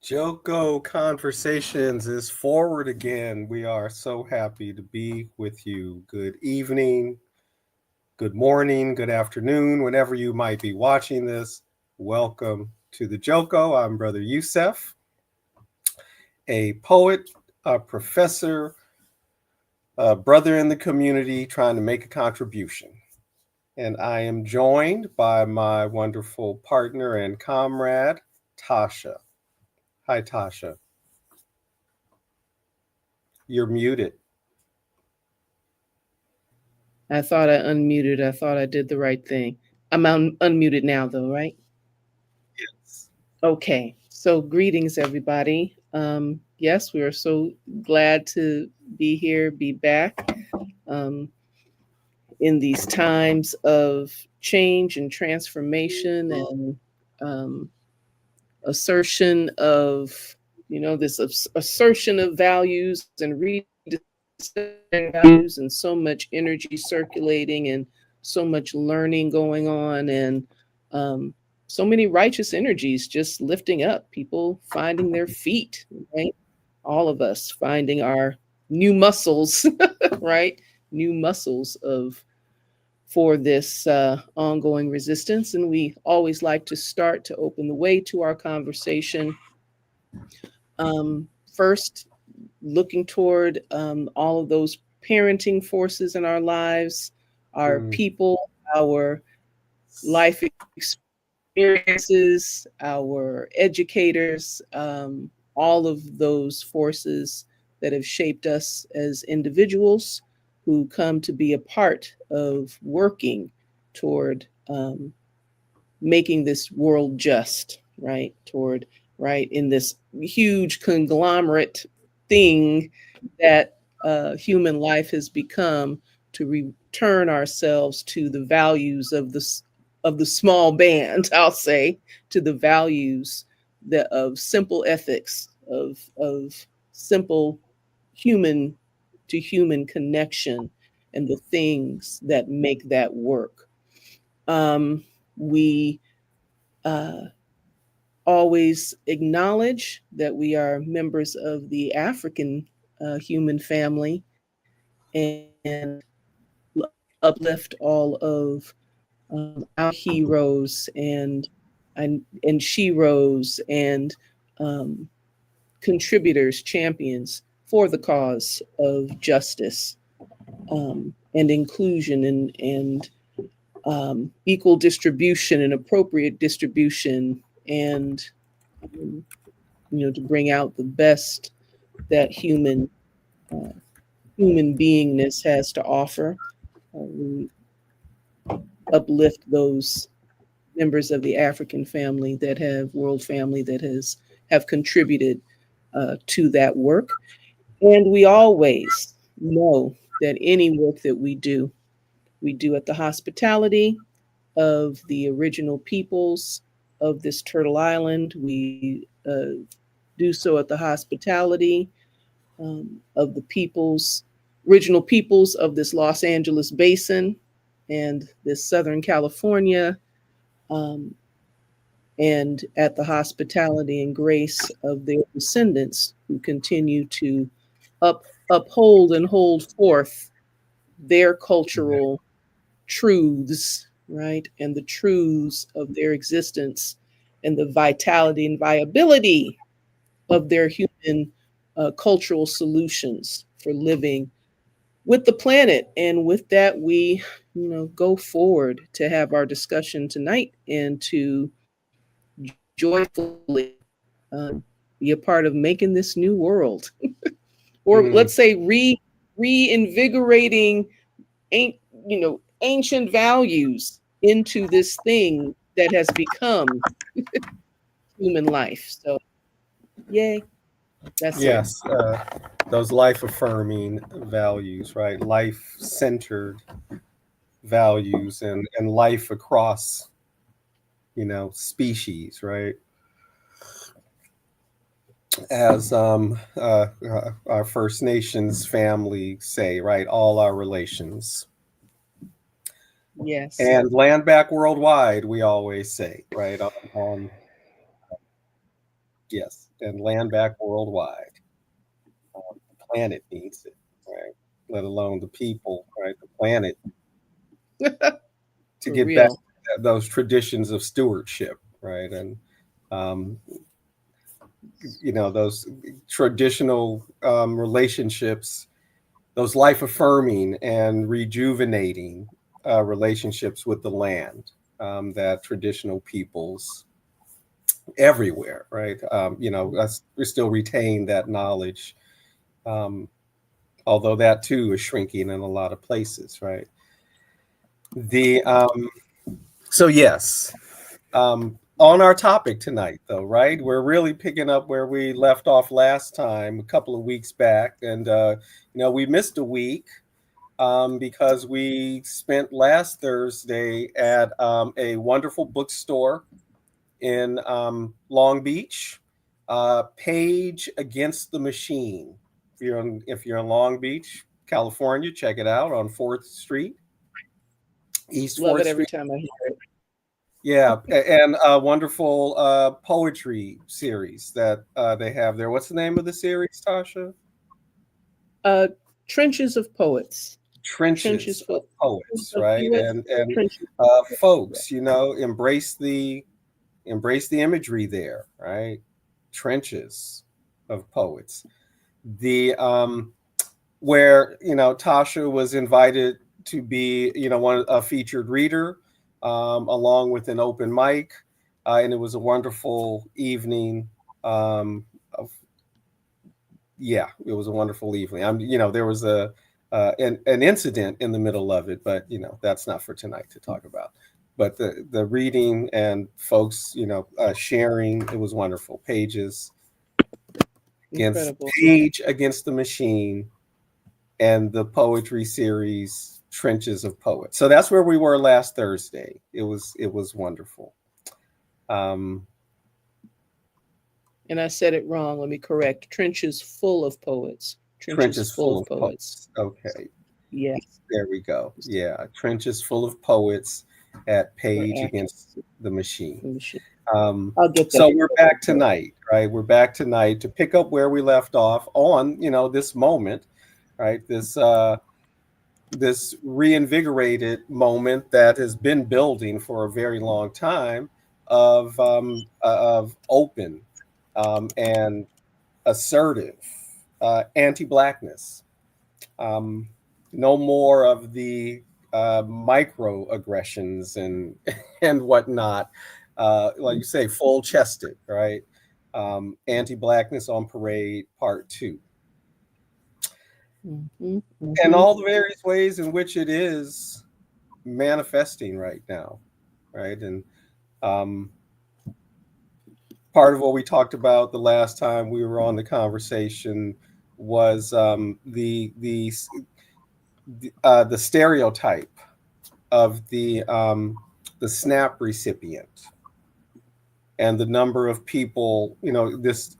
Joko Conversations is forward again. We are so happy to be with you. Good evening, good morning, good afternoon, whenever you might be watching this. Welcome to the Joko. I'm Brother Youssef, a poet, a professor, a brother in the community trying to make a contribution. And I am joined by my wonderful partner and comrade, Tasha. Hi, Tasha. You're muted. I thought I unmuted. I thought I did the right thing. I'm unmuted now, though, right? Yes. Okay. So, greetings, everybody. Yes, we are so glad to be here, be back um, in these times of change and transformation and um, assertion of, this assertion of values and rediscovering values and so much energy circulating and so much learning going on and um, so many righteous energies just lifting up, people finding their feet, right? All of us finding our new muscles, right? New muscles of for this ongoing resistance. And we always like to start to open the way to our conversation. First, looking toward all of those parenting forces in our lives, our Mm. people, our life experiences, our educators, all of those forces that have shaped us as individuals who come to be a part of working toward making this world just, right? Toward, right, in this huge conglomerate thing that human life has become, to return ourselves to the values of the small band, I'll say, to the values of simple ethics, of simple human to human connection, and the things that make that work. We uh, always acknowledge that we are members of the African human family and uplift all of our heroes and sheroes and um, contributors, champions for the cause of justice and inclusion and equal distribution and appropriate distribution and um, to bring out the best that uh, human beingness has to offer. We uplift those members of the African family that have world family that has have contributed to that work, and we always know that any work that we do at the hospitality of the original peoples of this Turtle Island. We do so at the hospitality of the peoples, original peoples of this Los Angeles basin and this Southern California, um, and at the hospitality and grace of their descendants who continue to uphold and hold forth their cultural truths, right? And the truths of their existence and the vitality and viability of their human cultural solutions for living with the planet. And with that, we, go forward to have our discussion tonight and to joyfully be a part of making this new world, or let's Mm. say reinvigorating, ancient values into this thing that has become human life. So, yay, that's it. Yes, those life affirming values, right? Life centered values and life across, species, right? As our First Nations family say, right? All our relations. Yes. And land back worldwide, we always say, right? On yes. and land back worldwide. The planet needs it, right? Let alone the people, right? The planet to For get back real. to those traditions of stewardship, right? And um, those traditional relationships, those life affirming and rejuvenating relationships with the land that traditional peoples everywhere, right? Us, we still retain that knowledge, um, although that too is shrinking in a lot of places, right? The So yes, on our topic tonight, though, right? We're really picking up where we left off last time, a couple of weeks back, and we missed a week because we spent last Thursday at a wonderful bookstore in Long Beach, Page Against the Machine. If you're in Long Beach, California, check it out on 4th Street, East Love 4th it every Street. time I hear it. Yeah, and a wonderful poetry series that they have there. What's the name of the series, Tasha? Uh, Trenches of Poets. Trenches Trenches of for Poets, of right? US And trenches. folks, embrace the imagery there, right? Trenches of Poets. The Where Tasha was invited to be a featured reader, along with an open mic, and it was a wonderful evening. Of, yeah, it was a wonderful evening. There was an incident in the middle of it, but that's not for tonight to talk about. But the reading and folks sharing, it was wonderful. Incredible. Page Against the Machine, and the poetry series Trenches of Poets. So that's where we were last Thursday. It was wonderful. And I said it wrong. Let me correct. Trenches full of poets. Trenches Trenches full full of of poets. poets. Okay, Yes. there we go. Yeah, Trenches full of poets at For Page Against accuracy. the Machine. Machine. Um, I'll get that. so we're back tonight, right? We're back tonight to pick up where we left off on this moment, right? This reinvigorated moment that has been building for a very long time of open and assertive anti-blackness. Um, no more of the microaggressions and and whatnot. Like you say, full chested, right? Anti-blackness on parade, part 2. Mm-hmm, And mm-hmm. all the various ways in which it is manifesting right now, right? And um, part of what we talked about the last time we were on the conversation was the stereotype of the SNAP recipient and the number of people. This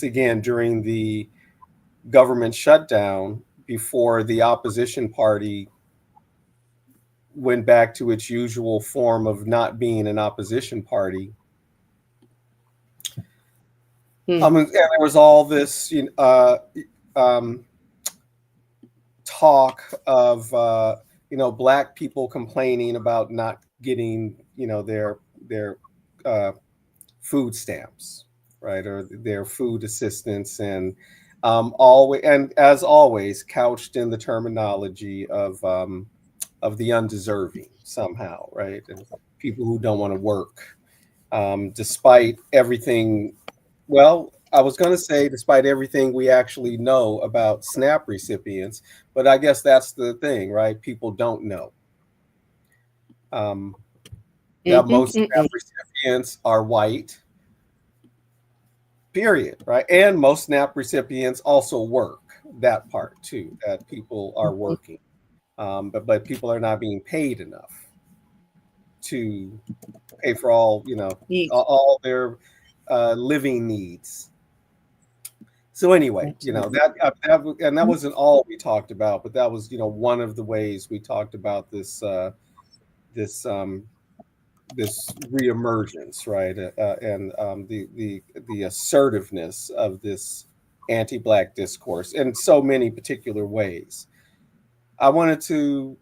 again during the government shutdown before the opposition party went back to its usual form of not being an opposition party. And there was all this talk of black people complaining about not getting their food stamps, right, or their food assistance, and always, and as always, couched in the terminology of the undeserving somehow, right, and people who don't want to work, despite everything. Well, I was going to say, despite everything we actually know about SNAP recipients, but I guess that's the thing, right? People don't know that Mm-hmm, most SNAP recipients are white, period, right? And most SNAP recipients also work, that part too, that people are working, but people are not being paid enough to pay for all their living needs. So anyway, that wasn't all we talked about, but that was one of the ways we talked about this this reemergence, right, and the assertiveness of this anti-Black discourse in so many particular ways. I wanted to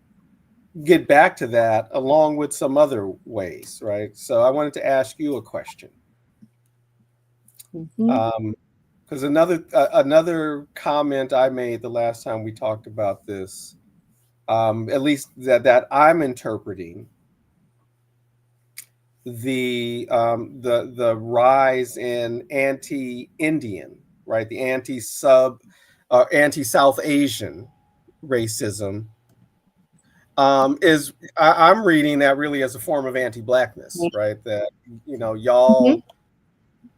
get back to that along with some other ways, right? So I wanted to ask you a question. Mm-hmm. Because another comment I made the last time we talked about this, at least that I'm interpreting the rise in anti-Indian, right? The anti-South Asian racism is I'm reading that really as a form of anti-Blackness, right? That y'all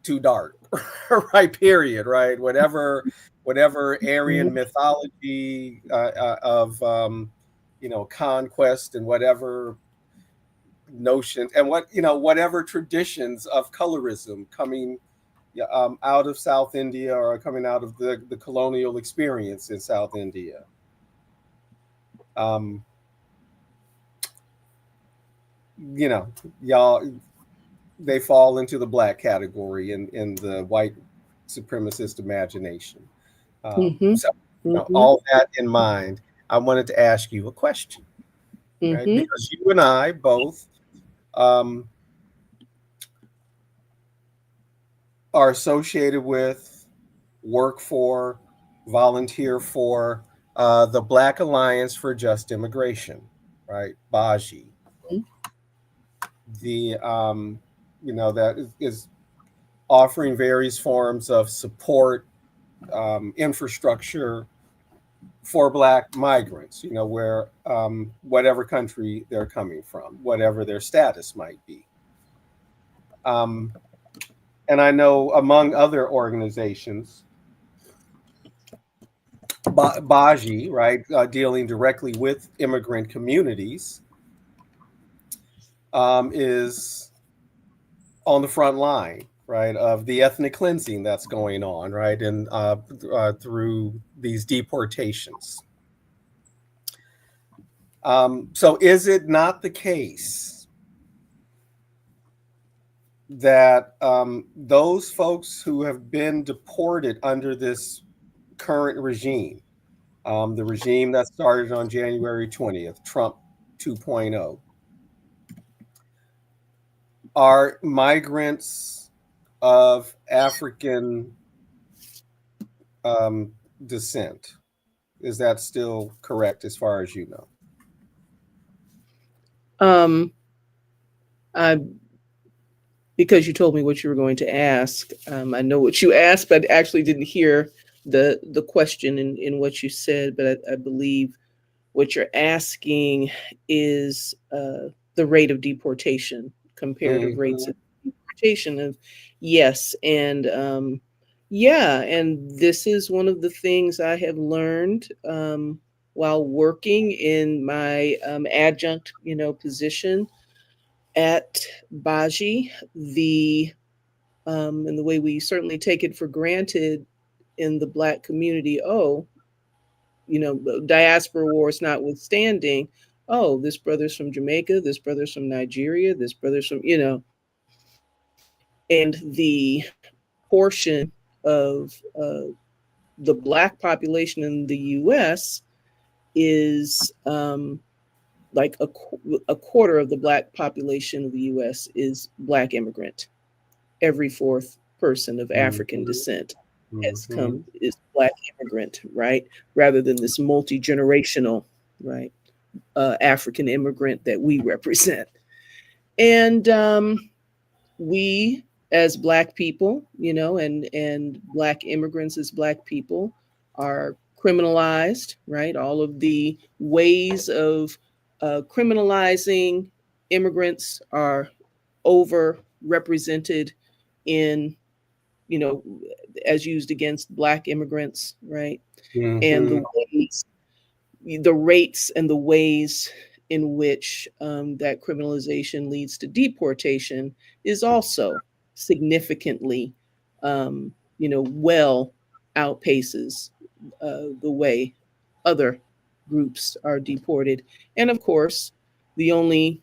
too dark, right? Period, right? Whatever Aryan mythology of conquest and whatever notions and whatever traditions of colorism coming out of South India or coming out of the colonial experience in South India. Um, y'all, they fall into the Black category in the white supremacist imagination. Mm-hmm. So, Mm-hmm. all that in mind, I wanted to ask you a question, right? Mm-hmm. Because you and I both um, are associated with, work for, volunteer for the Black Alliance for Just Immigration, right? BAJI. The that is offering various forms of support, infrastructure for Black migrants, where whatever country they're coming from, whatever their status might be. Um, and I know among other organizations, BAJI, right, dealing directly with immigrant communities, is on the front line, right, of the ethnic cleansing that's going on, right, and through these deportations. So, is it not the case that those folks who have been deported under this current regime, the regime that started on January 20th, Trump 2.0, are migrants of African um, descent? Is that still correct as far as you know? Um, I because you told me what you were going to ask. I know what you asked, but I actually didn't hear the question in what you said. But I believe what you're asking is the rate of deportation, comparative rates Mm-hmm. of deportation. Of yes, and yeah, and this is one of the things I have learned while working in my adjunct, position at Baji. And the way we certainly take it for granted in the Black community. Oh, diaspora wars notwithstanding, oh, this brother's from Jamaica, this brother's from Nigeria, this brother's from, and the portion of the Black population in the US is like a quarter of the Black population of the US is Black immigrant. Every fourth person of African Mm-hmm. descent Mm-hmm. is Black immigrant, right? Rather than this multi-generational, right? African immigrant that we represent. And we, as Black people, and Black immigrants as Black people, are criminalized, right? All of the ways of criminalizing immigrants are overrepresented in, you know, as used against Black immigrants, right? And Mm-hmm. the rates and the ways in which that criminalization leads to deportation is also significantly, well outpaces the way other groups are deported. And of course, the only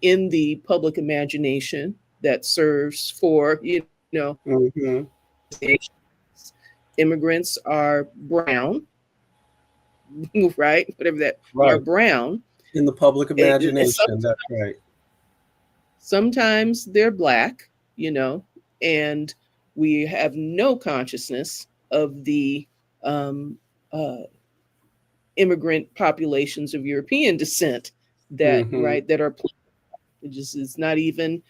in the public imagination that serves for, Mm-hmm. immigrants are brown, right? Whatever that are Right. brown. In the public And imagination, that's right. sometimes they're black, and we have no consciousness of the um, uh, immigrant populations of European descent that Mm-hmm. right that are it just is not even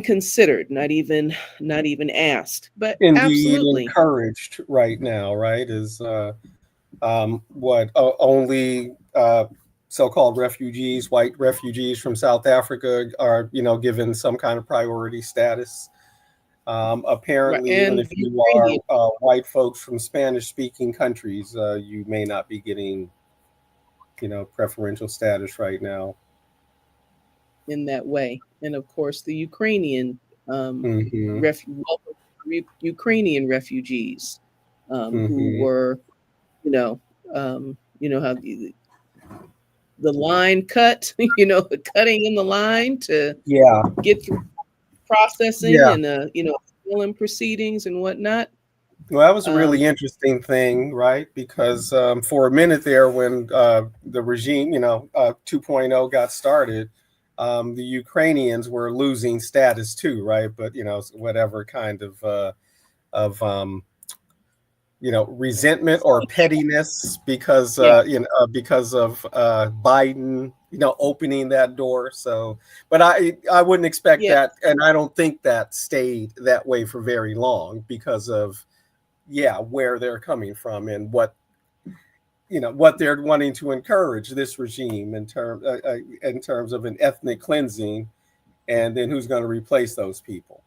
considered, not even asked. But Indeed, absolutely, encouraged right now, right? Is what only so-called refugees, white refugees from South Africa, are given some kind of priority status. right, Apparently, even and if you are Ukrainian white folks from Spanish-speaking countries, you may not be getting preferential status right now. in that way, and of course the Ukrainian um, Mm-hmm. Ukrainian refugees who Mm-hmm. were, how the line cut, the cutting in the line to Yeah. get through processing Yeah. and asylum proceedings and whatnot. Well, that was a Um, really interesting thing, right? Because for a minute there, when the regime, 2.0 got started, the Ukrainians were losing status too, right? But whatever kind of resentment or pettiness because yeah, because of Biden, opening that door. So, but I wouldn't expect yeah, that, and I don't think that stayed that way for very long because of where they're coming from and what they're wanting to encourage this regime in terms of an ethnic cleansing, and then who's going to replace those people.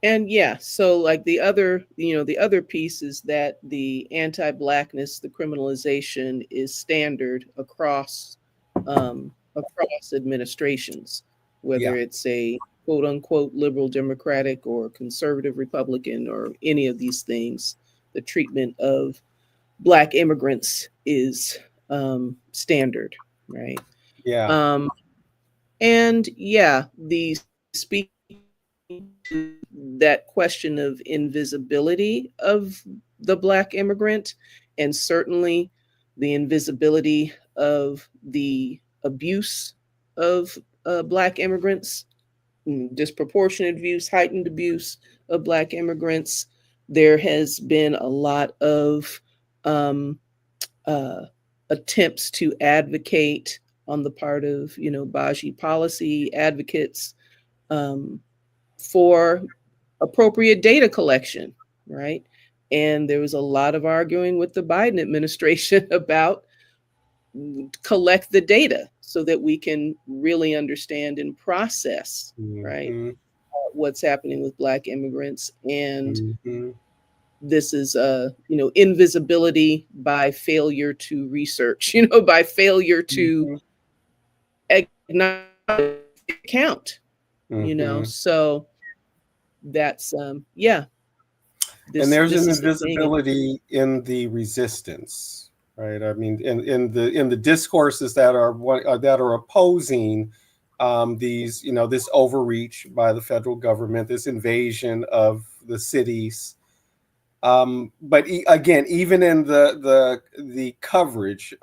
and yeah. So like the other piece is that the anti-blackness, the criminalization is standard across administrations, whether Yeah. it's a quote unquote liberal Democratic or conservative Republican or any of these things. The treatment of Black immigrants is standard, right? Yeah. Um, and yeah, the speaking to that question of invisibility of the Black immigrant, and certainly the invisibility of the abuse of Black immigrants, disproportionate abuse, heightened abuse of Black immigrants. There has been a lot of um, uh, attempts to advocate on the part of Baji policy advocates um, for appropriate data collection, right? And there was a lot of arguing with the Biden administration about collect the data so that we can really understand and process, right, Mm-hmm. what's happening with Black immigrants. And Mm-hmm. this is invisibility by failure to research, by failure to Mm-hmm. acknowledge account, Mm-hmm. so that's yeah, And this there's this an is the thing. invisibility in the resistance, right? I mean, in the discourses that are opposing these, this overreach by the federal government, this invasion of the cities. But again, even in the coverage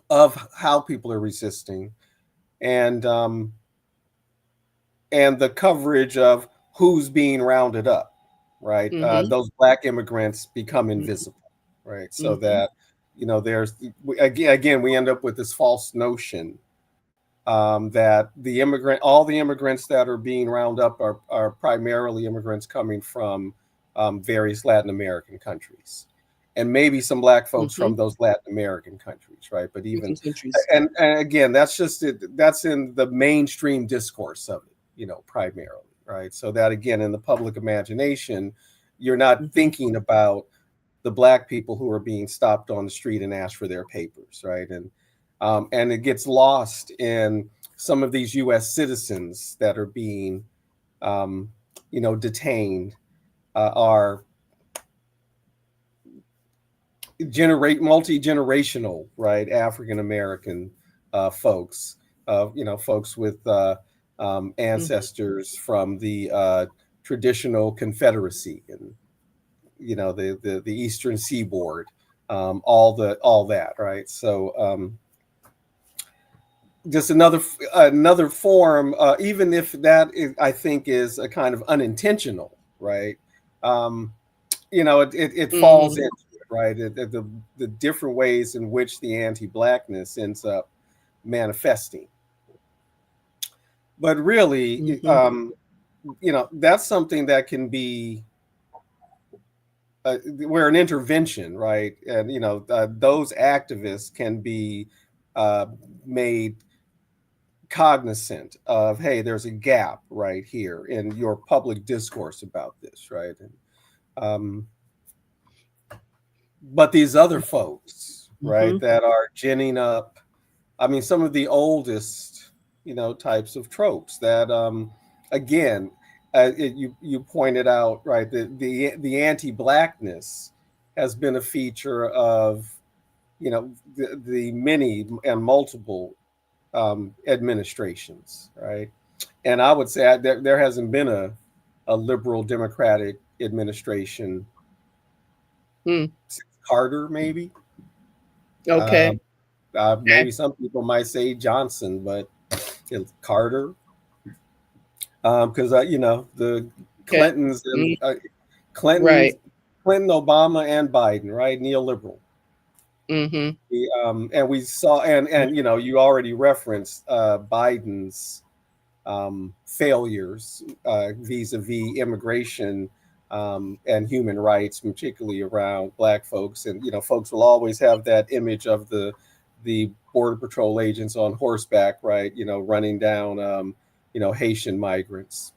of how people are resisting, and the coverage of who's being rounded up, right? Mhm, Those Black immigrants become mhm, invisible, right? So mhm, that there's again we end up with this false notion that all the immigrants that are being rounded up are primarily immigrants coming from various Latin American countries, and maybe some Black folks from mhm, those Latin American countries, right? But even African countries. and again, that's just that's in the mainstream discourse of it, primarily, right? So that again, in the public imagination, you're not Mhm, thinking about the Black people who are being stopped on the street and asked for their papers, right? And it gets lost in some of these U.S. citizens that are being, detained, are multi-generational, right, African American folks, folks with Mhm. ancestors from the traditional Confederacy and the Eastern Seaboard, all that, right? So just another form, even if that is, I think, is a kind of unintentional, right? Um, it falls Mhm. into it, right? The different ways in which the anti-blackness ends up manifesting. But really, Mhm. that's something that can be where an intervention, right? And those activists can be uh, made cognizant of, hey, there's a gap right here in your public discourse about this, right? And, but these other folks, right, Mhm. that are ginning up, I mean, some of the oldest, types of tropes that, again, you pointed out, right, the anti-blackness has been a feature of, the many and multiple administrations, right? And I would say there hasn't been a liberal Democratic administration Mm. since Carter, maybe. Okay. Maybe some people might say Johnson, but it's Carter, because the Okay. Clintons and Mm. Clintons, Right. Clinton, Obama, and Biden, right? Neoliberal. Mhm. And we saw, and you already referenced Biden's failures vis-a-vis immigration and human rights, particularly around Black folks. And folks will always have that image of the Border Patrol agents on horseback, right? Running down Haitian migrants.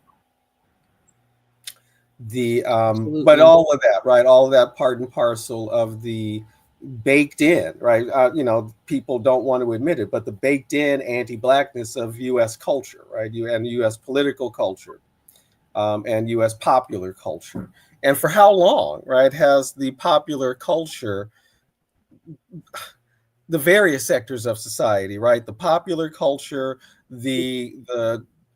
But Absolutely. all of that, right? All of that part and parcel of the baked in, right? People don't want to admit it, but the baked in anti-blackness of U.S. culture, right? And U.S. political culture, and U.S. popular culture. And for how long, right, has the popular culture, the various sectors of society, right? The popular culture, the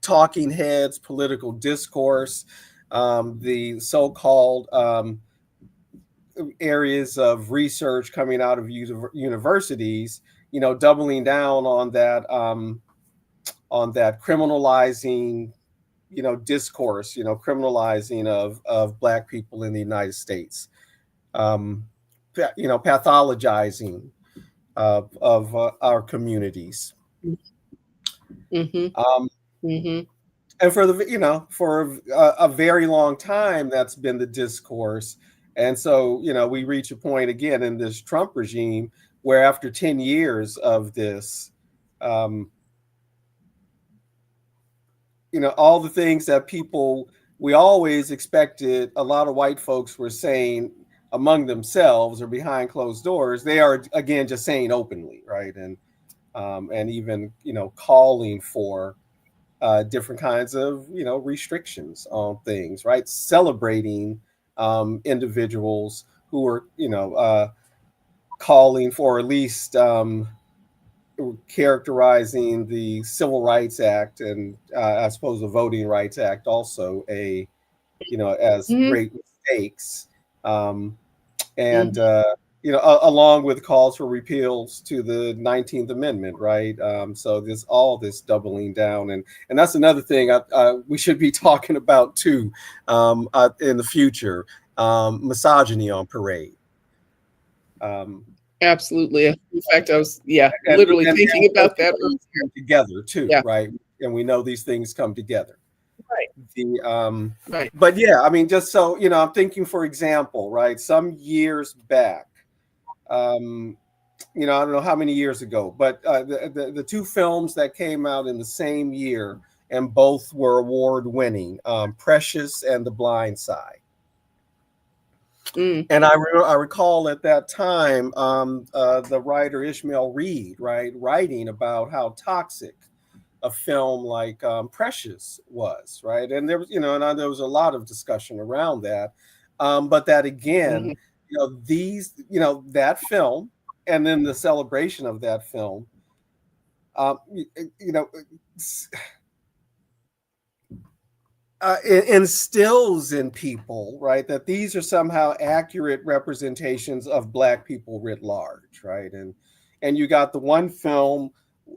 talking heads, political discourse, the so-called areas of research coming out of universities, doubling down on that criminalizing, discourse, criminalizing of Black people in the United States, um, pathologizing of our communities. Mhm. Um, Mhm. and for a very long time, that's been the discourse. And so, we reach a point again in this Trump regime where after 10 years of this, um, all the things that we always expected, a lot of white folks were saying among themselves or behind closed doors, they are again just saying openly, right? And even, calling for different kinds of, restrictions on things, right? Celebrating individuals who are, calling for, at least characterizing the Civil Rights Act and I suppose the Voting Rights Act also as Mhm. great mistakes, um, and Mhm. along with calls for repeals to the 19th Amendment, right? So there's all this doubling down, and that's another thing we should be talking about too, in the future, misogyny on parade. Um, Absolutely. In fact, I was, yeah, and literally and thinking those about two that things earlier. come together too, Yeah. right? And we know these things come together. Right. The Right. But yeah, I mean, just so I'm thinking, for example, right, some years back, um, I don't know how many years ago, but the two films that came out in the same year and both were award winning, Precious and The Blind Side. Mm. And I recall at that time, the writer Ishmael Reed, right, writing about how toxic a film like Precious was, right, and there was, and there was a lot of discussion around that, but that again, Mhm. that film, and then the celebration of that film, you know, instills in people, right, that these are somehow accurate representations of Black people writ large, right? And you got the one film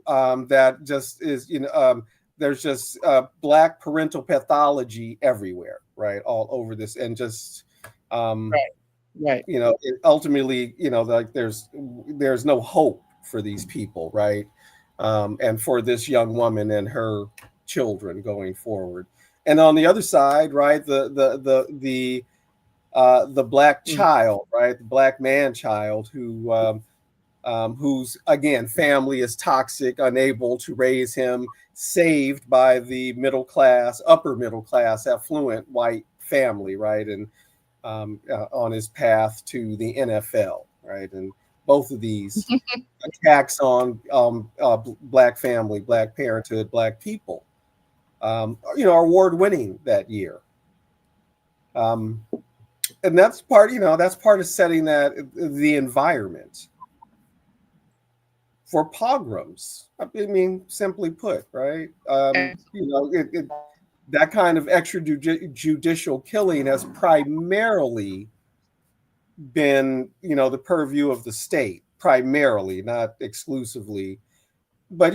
that just is, there's just Black parental pathology everywhere, right, all over this, and just, Right. ultimately, like there's no hope for these people, right, and for this young woman and her children going forward. And on the other side, right, the Black child, right, the Black man child whose, again, family is toxic, unable to raise him, saved by the upper middle class, affluent white family, right, and on his path to the NFL, right, and both of these attacks on Black family, Black parenthood, Black people, award-winning that year. And that's part of setting the environment for pogroms. I mean, simply put, right? That kind of extrajudicial killing has primarily been, the purview of the state, primarily, not exclusively. But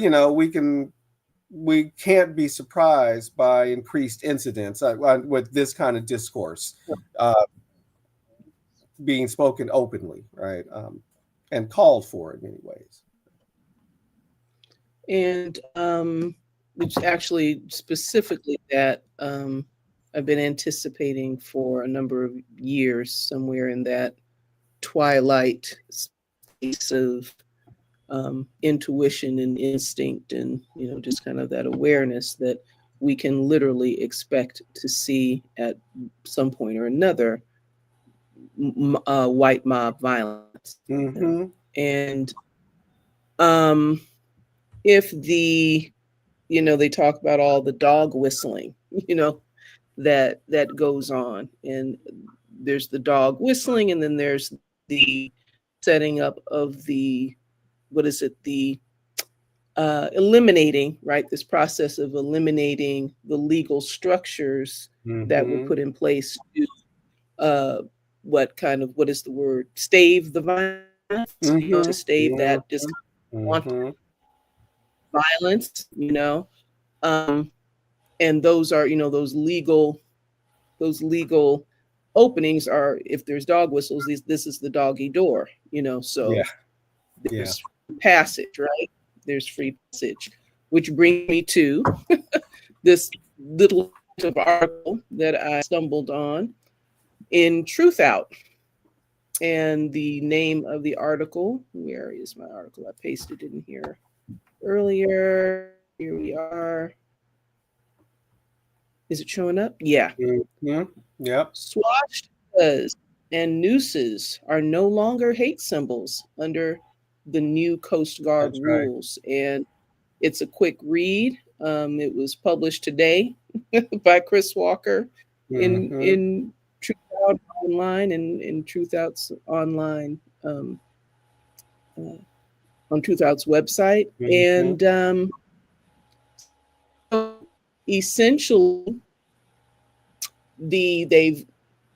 we can't be surprised by increased incidents with this kind of discourse being spoken openly, right, and called for in many ways. And which actually specifically that I've been anticipating for a number of years, somewhere in that twilight space of intuition and instinct, and just kind of that awareness that we can literally expect to see at some point or another white mob violence. Mm-hmm. And if they talk about all the dog whistling, that goes on, and there's the dog whistling, and then there's the setting up of the eliminating, right, this process of eliminating the legal structures that were put in place to what is the word, stave the violence, to stave that violence, and those are, those legal openings are, if there's dog whistles, this is the doggy door, so there's passage, right? There's free passage, which brings me to this little article that I stumbled on in Truth Out. And the name of the article, where is my article? I pasted it in here earlier. Here we are. Is it showing up? Yeah. Mm-hmm. Yep. Swastikas and nooses are no longer hate symbols under the new Coast Guard rules. Right. And it's a quick read. It was published today by Chris Walker in Truth Out Online and in Truth Out's online on Truth Out's website. And so essentially they've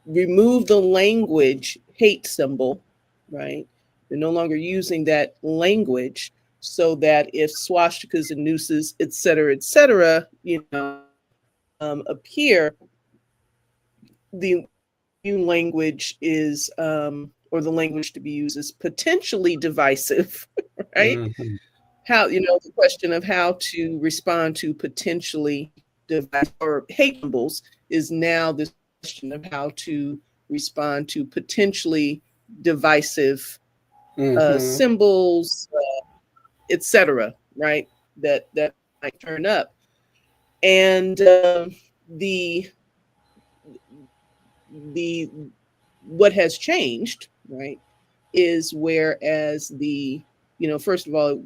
removed the language hate symbol, right? They're no longer using that language, so that if swastikas and nooses, et cetera, appear, the new language is, or the language to be used is potentially divisive, right? Mm-hmm. How, the question of how to respond to potentially divisive or hate symbols is now this question of how to respond to potentially divisive symbols, et cetera, right? That might turn up. And what has changed, right, is whereas first of all,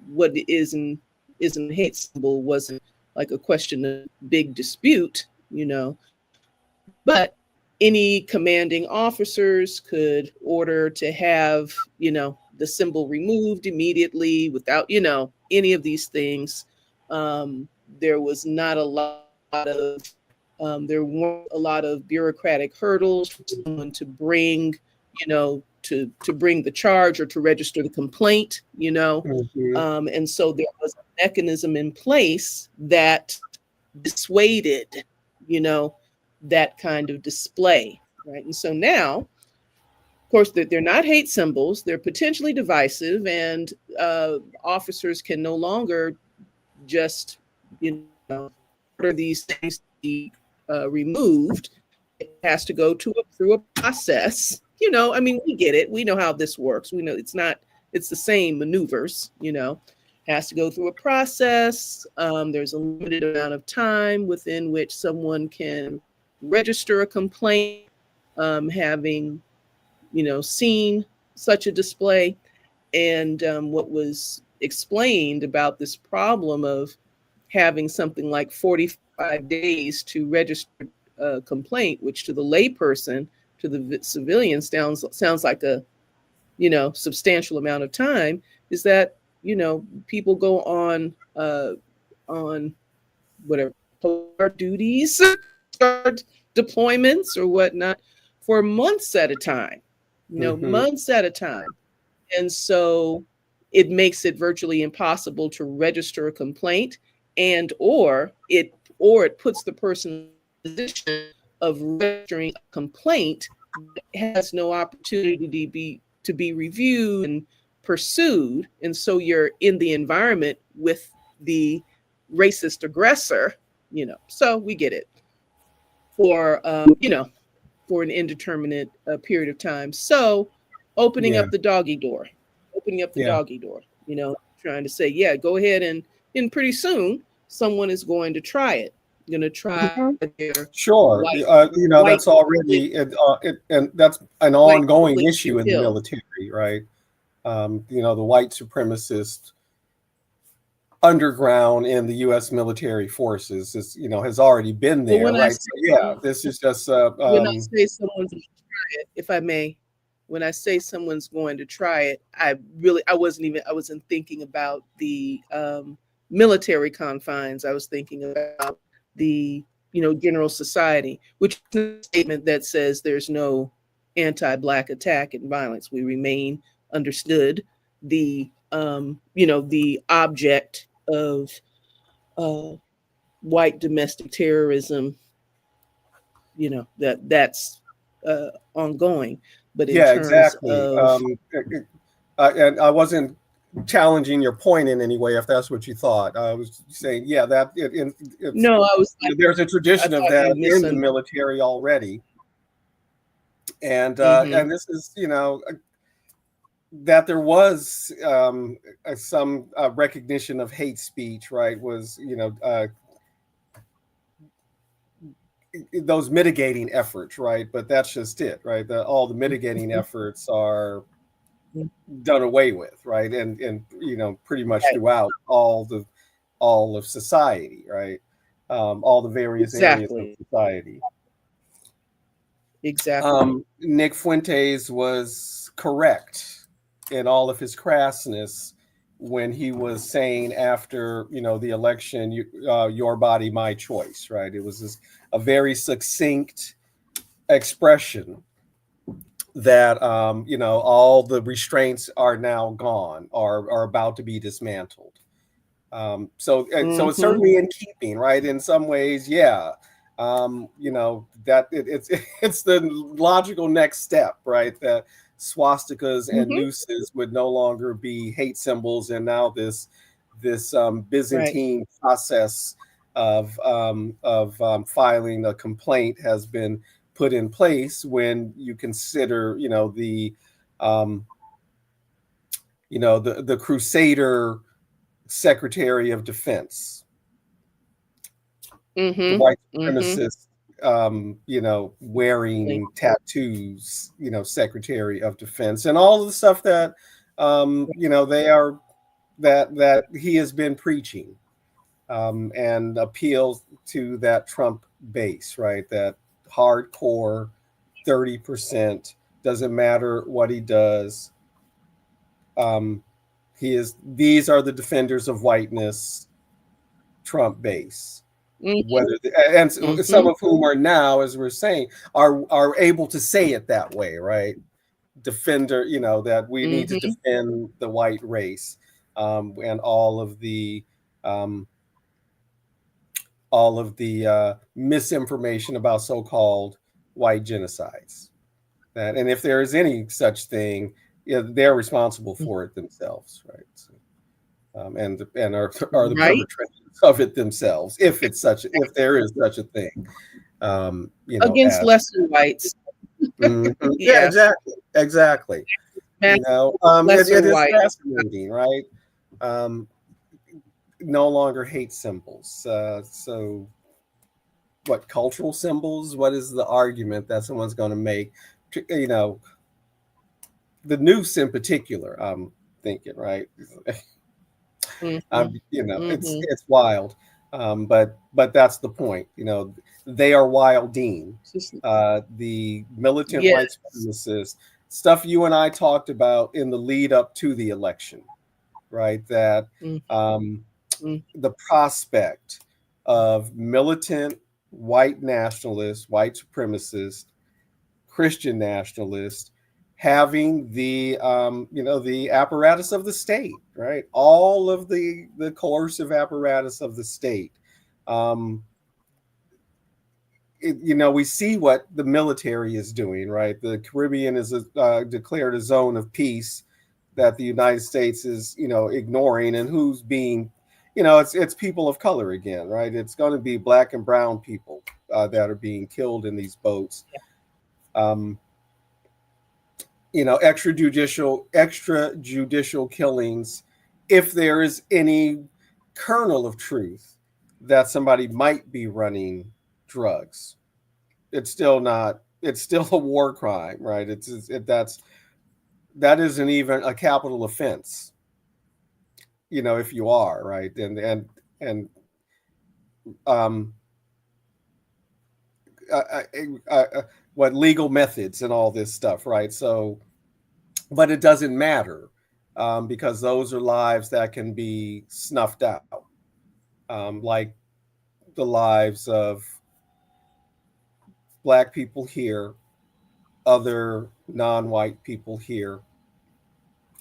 what isn't a hate symbol wasn't like a question of big dispute, but any commanding officers could order to have, the symbol removed immediately without, any of these things. There was not a lot of, there weren't a lot of bureaucratic hurdles for someone to bring, to bring the charge or to register the complaint, and so there was a mechanism in place that dissuaded, that kind of display, right? And so now, of course, they're not hate symbols; they're potentially divisive, and officers can no longer just, order these things to be removed. It has to go through a process. I mean, we get it. We know how this works. We know it's the same maneuvers, has to go through a process. There's a limited amount of time within which someone can register a complaint, having, seen such a display. And what was explained about this problem of having something like 45 days to register a complaint, which to the layperson, to the civilian sounds like a, substantial amount of time, is that, people go on whatever duties, start deployments or whatnot for months at a time, months at a time. And so it makes it virtually impossible to register a complaint, and or it puts the person in a position of registering a complaint that has no opportunity to be reviewed and pursued. And so you're in the environment with the racist aggressor, so we get it, for for an indeterminate period of time. So opening up the doggy door, trying to say, yeah, go ahead, and pretty soon someone is going to try it. Going to try their Sure. That's already and that's an ongoing issue in the military, right? The white supremacist underground in the U.S. military forces has already been there, right? This is just when I say someone's going to try it, if I may, when I say someone's going to try it, I wasn't thinking about the military confines. I was thinking about the general society, which is a statement that says there's no anti-Black attack and violence. We remain understood the the object of white domestic terrorism, that's ongoing. But in terms exactly. of And I wasn't challenging your point in any way, if that's what you thought. I was saying, that no, I was. There's a tradition of that in the military already, and this is that there was some recognition of hate speech, right? Was those mitigating efforts, right? But that's just it, right? All the mitigating efforts are done away with, right? And pretty much throughout all of society, right? All the various areas of society. Exactly. Nick Fuentes was correct in all of his crassness when he was saying after the election, your body, my choice, right? It was a very succinct expression that all the restraints are now gone, are about to be dismantled. So it's certainly in keeping, right? In some ways, that it's the logical next step, right? That swastikas and nooses would no longer be hate symbols, and now this Byzantine process of filing a complaint has been put in place. When you consider the Crusader Secretary of Defense, the white supremacist wearing tattoos, Secretary of Defense, and all of the stuff that they are that he has been preaching, and appeals to that Trump base, right? That hardcore 30%. Doesn't matter what he does. These are the defenders of whiteness, Trump base. Mm-hmm. Whether and some Mm-hmm. of whom are now, as we're saying, are able to say it that way, right? Defender, that we need to Mm-hmm. defend the white race, and um, all of the misinformation about so-called white genocides. And if there is any such thing, they're responsible for it themselves, right? So, and are the Right. perpetrators of it themselves, if there is such a thing, Against as lesser whites. mhm. Yeah, Yeah. exactly. Massive It lesser is white. fascinating, right? Um, no longer hate symbols. So, what cultural symbols? What is the argument that someone's going to make? You know, the noose in particular. I'm thinking, right? Mm-hmm. Mm-hmm. It's wild, but that's the point. They are wilding. Just, The militant yes. white supremacists, stuff you and I talked about in the lead up to the election, right? That um, Mm-hmm. the prospect of militant white nationalists, white supremacists, Christian nationalists having the apparatus of the state, right? All of the coercive apparatus of the state. Um, we see what the military is doing, right? The Caribbean is declared a zone of peace that the United States is, ignoring, and who's being, it's people of color again, right? It's going to be black and brown people that are being killed in these boats. Um, extrajudicial killings, if there is any kernel of truth that somebody might be running drugs. It's still a war crime, right? That isn't even a capital offense, if you are, right? And um uh, uh, uh, what legal methods and all this stuff, right? So, but it doesn't matter, because those are lives that can be snuffed out, like the lives of Black people here, other non-white people here,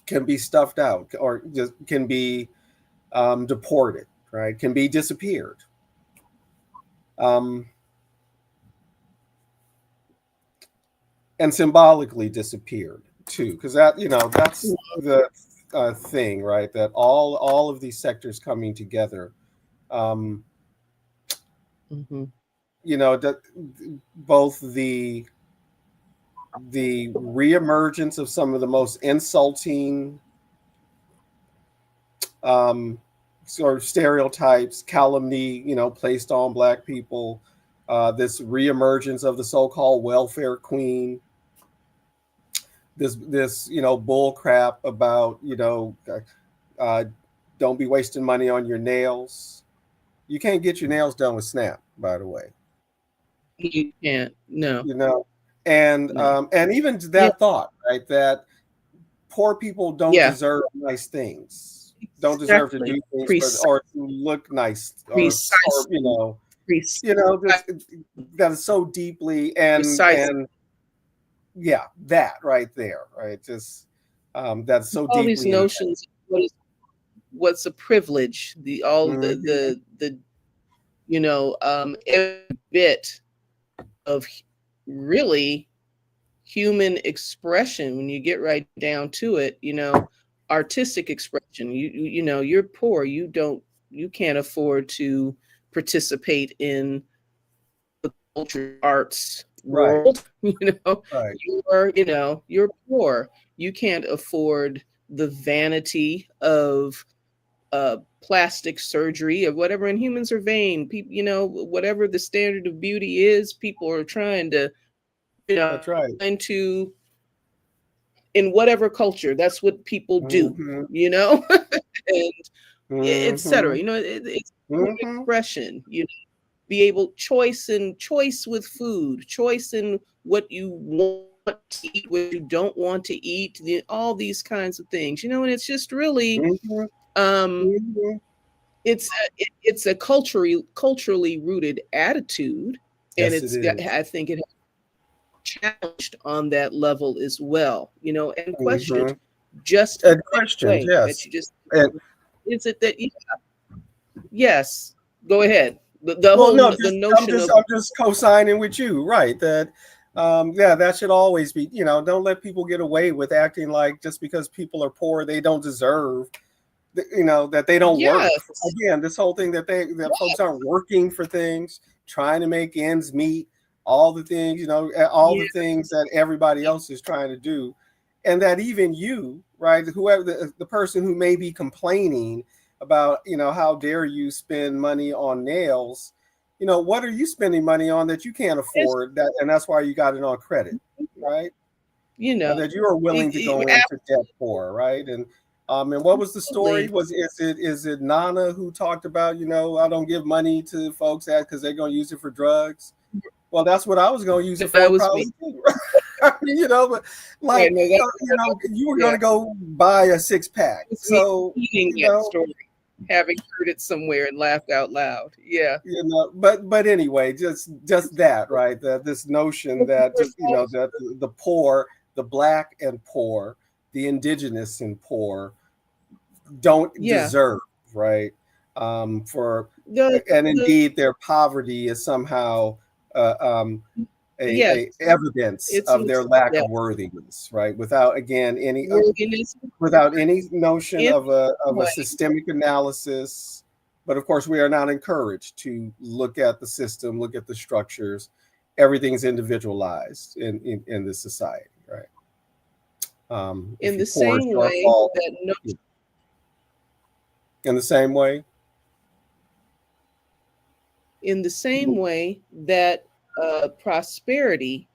can be stuffed out, or just can be deported, right? Can be disappeared. Um, and symbolically disappeared too, because that's the thing, right? That all of these sectors coming together, um, Mm-hmm. that both the reemergence of some of the most insulting sort of stereotypes, calumny, placed on Black people, this reemergence of the so-called welfare queen, this bull crap about uh, don't be wasting money on your nails. You can't get your nails done with Snap, by the way. You can't. No. You know, and No. and even Yeah. that thought, right? That poor people don't Yeah. deserve nice things, don't deserve to Exactly. do things, or to look nice, or Precisely. just that is so deeply, Precisely. and yeah, that right there, right? Just that's so All these deeply in. notions. What's a privilege? All Mhm. the every bit of really human expression when you get right down to it, artistic expression. You're poor, you can't afford to participate in the culture arts Right, world. right, You're poor, you can't afford the vanity of plastic surgery or whatever. And humans are vain people, whatever the standard of beauty is, people are trying to that's right. into in whatever culture, that's what people do, Hmm. and etc. Hmm. It's Hmm. expression, be able choice with food, choice in what you want to eat, what you don't want to eat, all these kinds of things, and it's just really Mhm. um Mhm. it's a culturally rooted attitude, and Yes, it is. I think it has challenged on that level as well, and questioned Mhm. just in And that questions, way that yes. you just And is it that yes, go ahead. The well, whole no, the just notion of I'm just co-signing with you, right? That yeah, that should always be, don't let people get away with acting like just because people are poor, they don't deserve, that they don't work. yes, Again, this whole thing that folks yes, aren't working for things, trying to make ends meet, all the things, all yeah, the things that everybody else is trying to do. And that even you, right, whoever the person who may be complaining about, how dare you spend money on nails, what are you spending money on that you can't it's, afford, that and that's why you got it on credit, right? you know, That you are willing to go into debt for, right? And what was the story? absolutely. Is it Nana who talked about, I don't give money to folks because they're going to use it for drugs? Well, that's what I was going to use it That for, was me. probably too. But Right, like, no, you were going yeah, to go buy a 6-pack. it was me So, repeating that story, having heard it somewhere and laughed out loud. Yeah. but anyway, just that, right? That this notion that just, that the poor, the black and poor, the indigenous and poor don't Yeah. deserve, right? For The and the indeed their poverty is somehow uh, um, yes, a evidence of their it's lack yeah, of worthiness, right? Without, again, any worthiness without any notion in of a way. systemic analysis. But of course, we are not encouraged to look at the system, look at the structures. Everything's individualized in this society, right? If In you're the poor, it's same your way fault. that no In the same way. in the same way that prosperity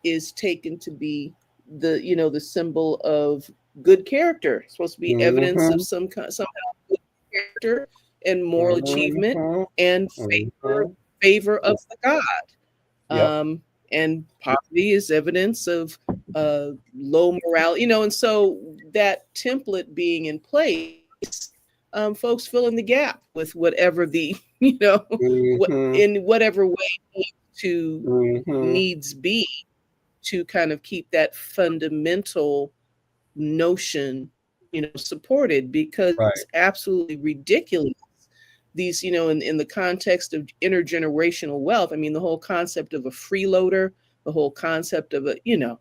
is taken to be the symbol of good character. It's supposed to be evidence of Mm-hmm. somehow good character and moral achievement Mm-hmm. and Mm-hmm. favor of the God. Yep. And poverty is evidence of low morale, and so that template being in place, folks fill in the gap with whatever the what Mm-hmm. in whatever way to Mm-hmm. needs be to kind of keep that fundamental notion supported, because Right. it's absolutely ridiculous these, in the context of intergenerational wealth. I mean, the whole concept of a freeloader, the whole concept of in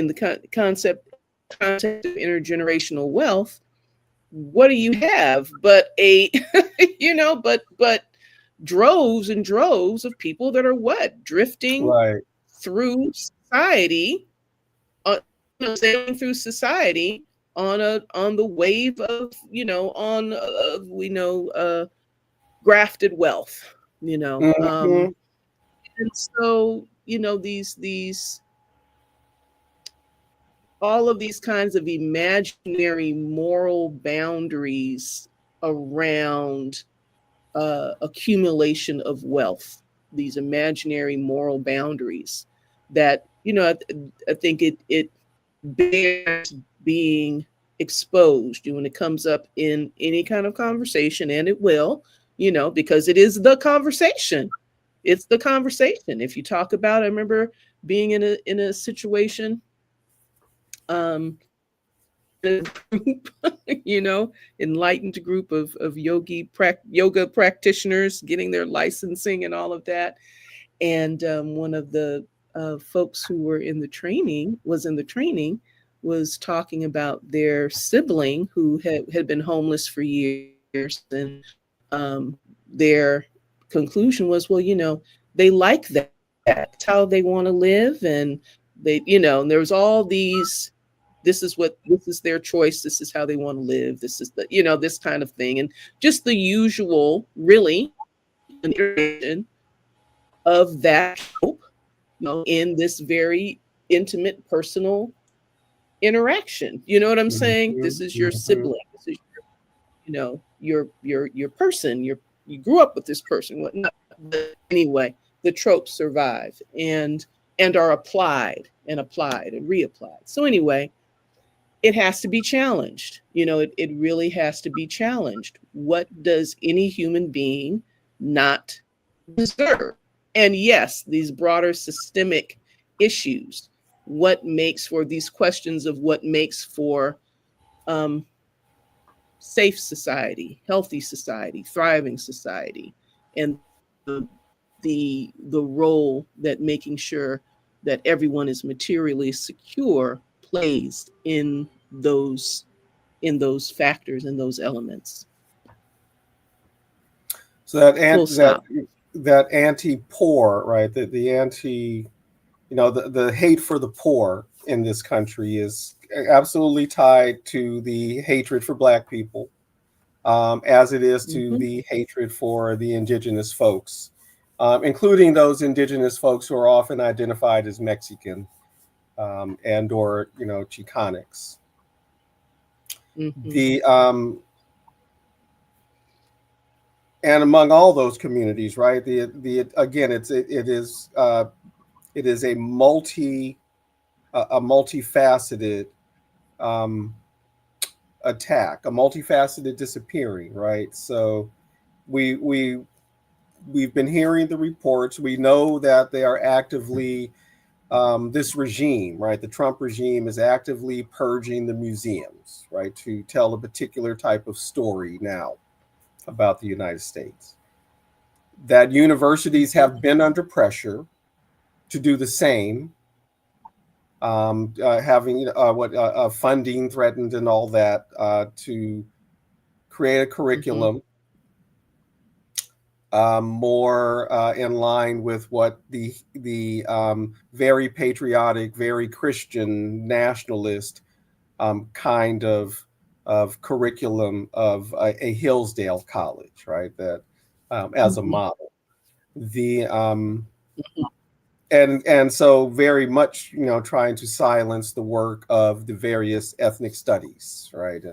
the concept of intergenerational wealth, what do you have but a but droves and droves of people that are what drifting Right. through society, uh, sailing through society on the wave of on we know grafted wealth, Mm-hmm. and so these all of these kinds of imaginary moral boundaries around accumulation of wealth, these imaginary moral boundaries that I think it bears being exposed when it comes up in any kind of conversation, and it will, because it is the conversation. It's the conversation. If you talk about, I remember being in a situation, um, a group, enlightened group of yoga practitioners getting their licensing and all of that. And one of the folks who were in the training was talking about their sibling who had been homeless for years, and their conclusion was, well, they like that. That's how they want to live, and and there was all these. This is their choice. This is how they want to live. This is this kind of thing, and just the usual, really, an iteration of that trope, in this very intimate, personal interaction. You know what I'm saying? Mm-hmm. This is your Mm-hmm. sibling. This is your person. You grew up with this person, whatnot. But anyway, the tropes survive and are applied and applied and reapplied. So anyway, it has to be challenged. It really has to be challenged. What does any human being not deserve? And yes, these broader systemic issues, what makes for these questions of what makes for safe society, healthy society, thriving society, and the role that making sure that everyone is materially secure plays in those factors and those elements. So that Full stop. that anti-poor, right? The anti, the hate for the poor in this country is absolutely tied to the hatred for Black people, as it is to the hatred for the indigenous folks, including those indigenous folks who are often identified as Mexican, and or Chicanics. The and among all those communities, right? The again, it is a multifaceted attack, a multifaceted disappearing, right? So we've been hearing the reports. We know that they are actively, this regime, right? The Trump regime is actively purging the museums, right, to tell a particular type of story now about the United States. That universities have been under pressure to do the same, having funding threatened and all that, to create a curriculum more in line with what the very patriotic, very Christian nationalist kind of curriculum of a Hillsdale College, right? That as a model. The and so very much trying to silence the work of the various ethnic studies, right,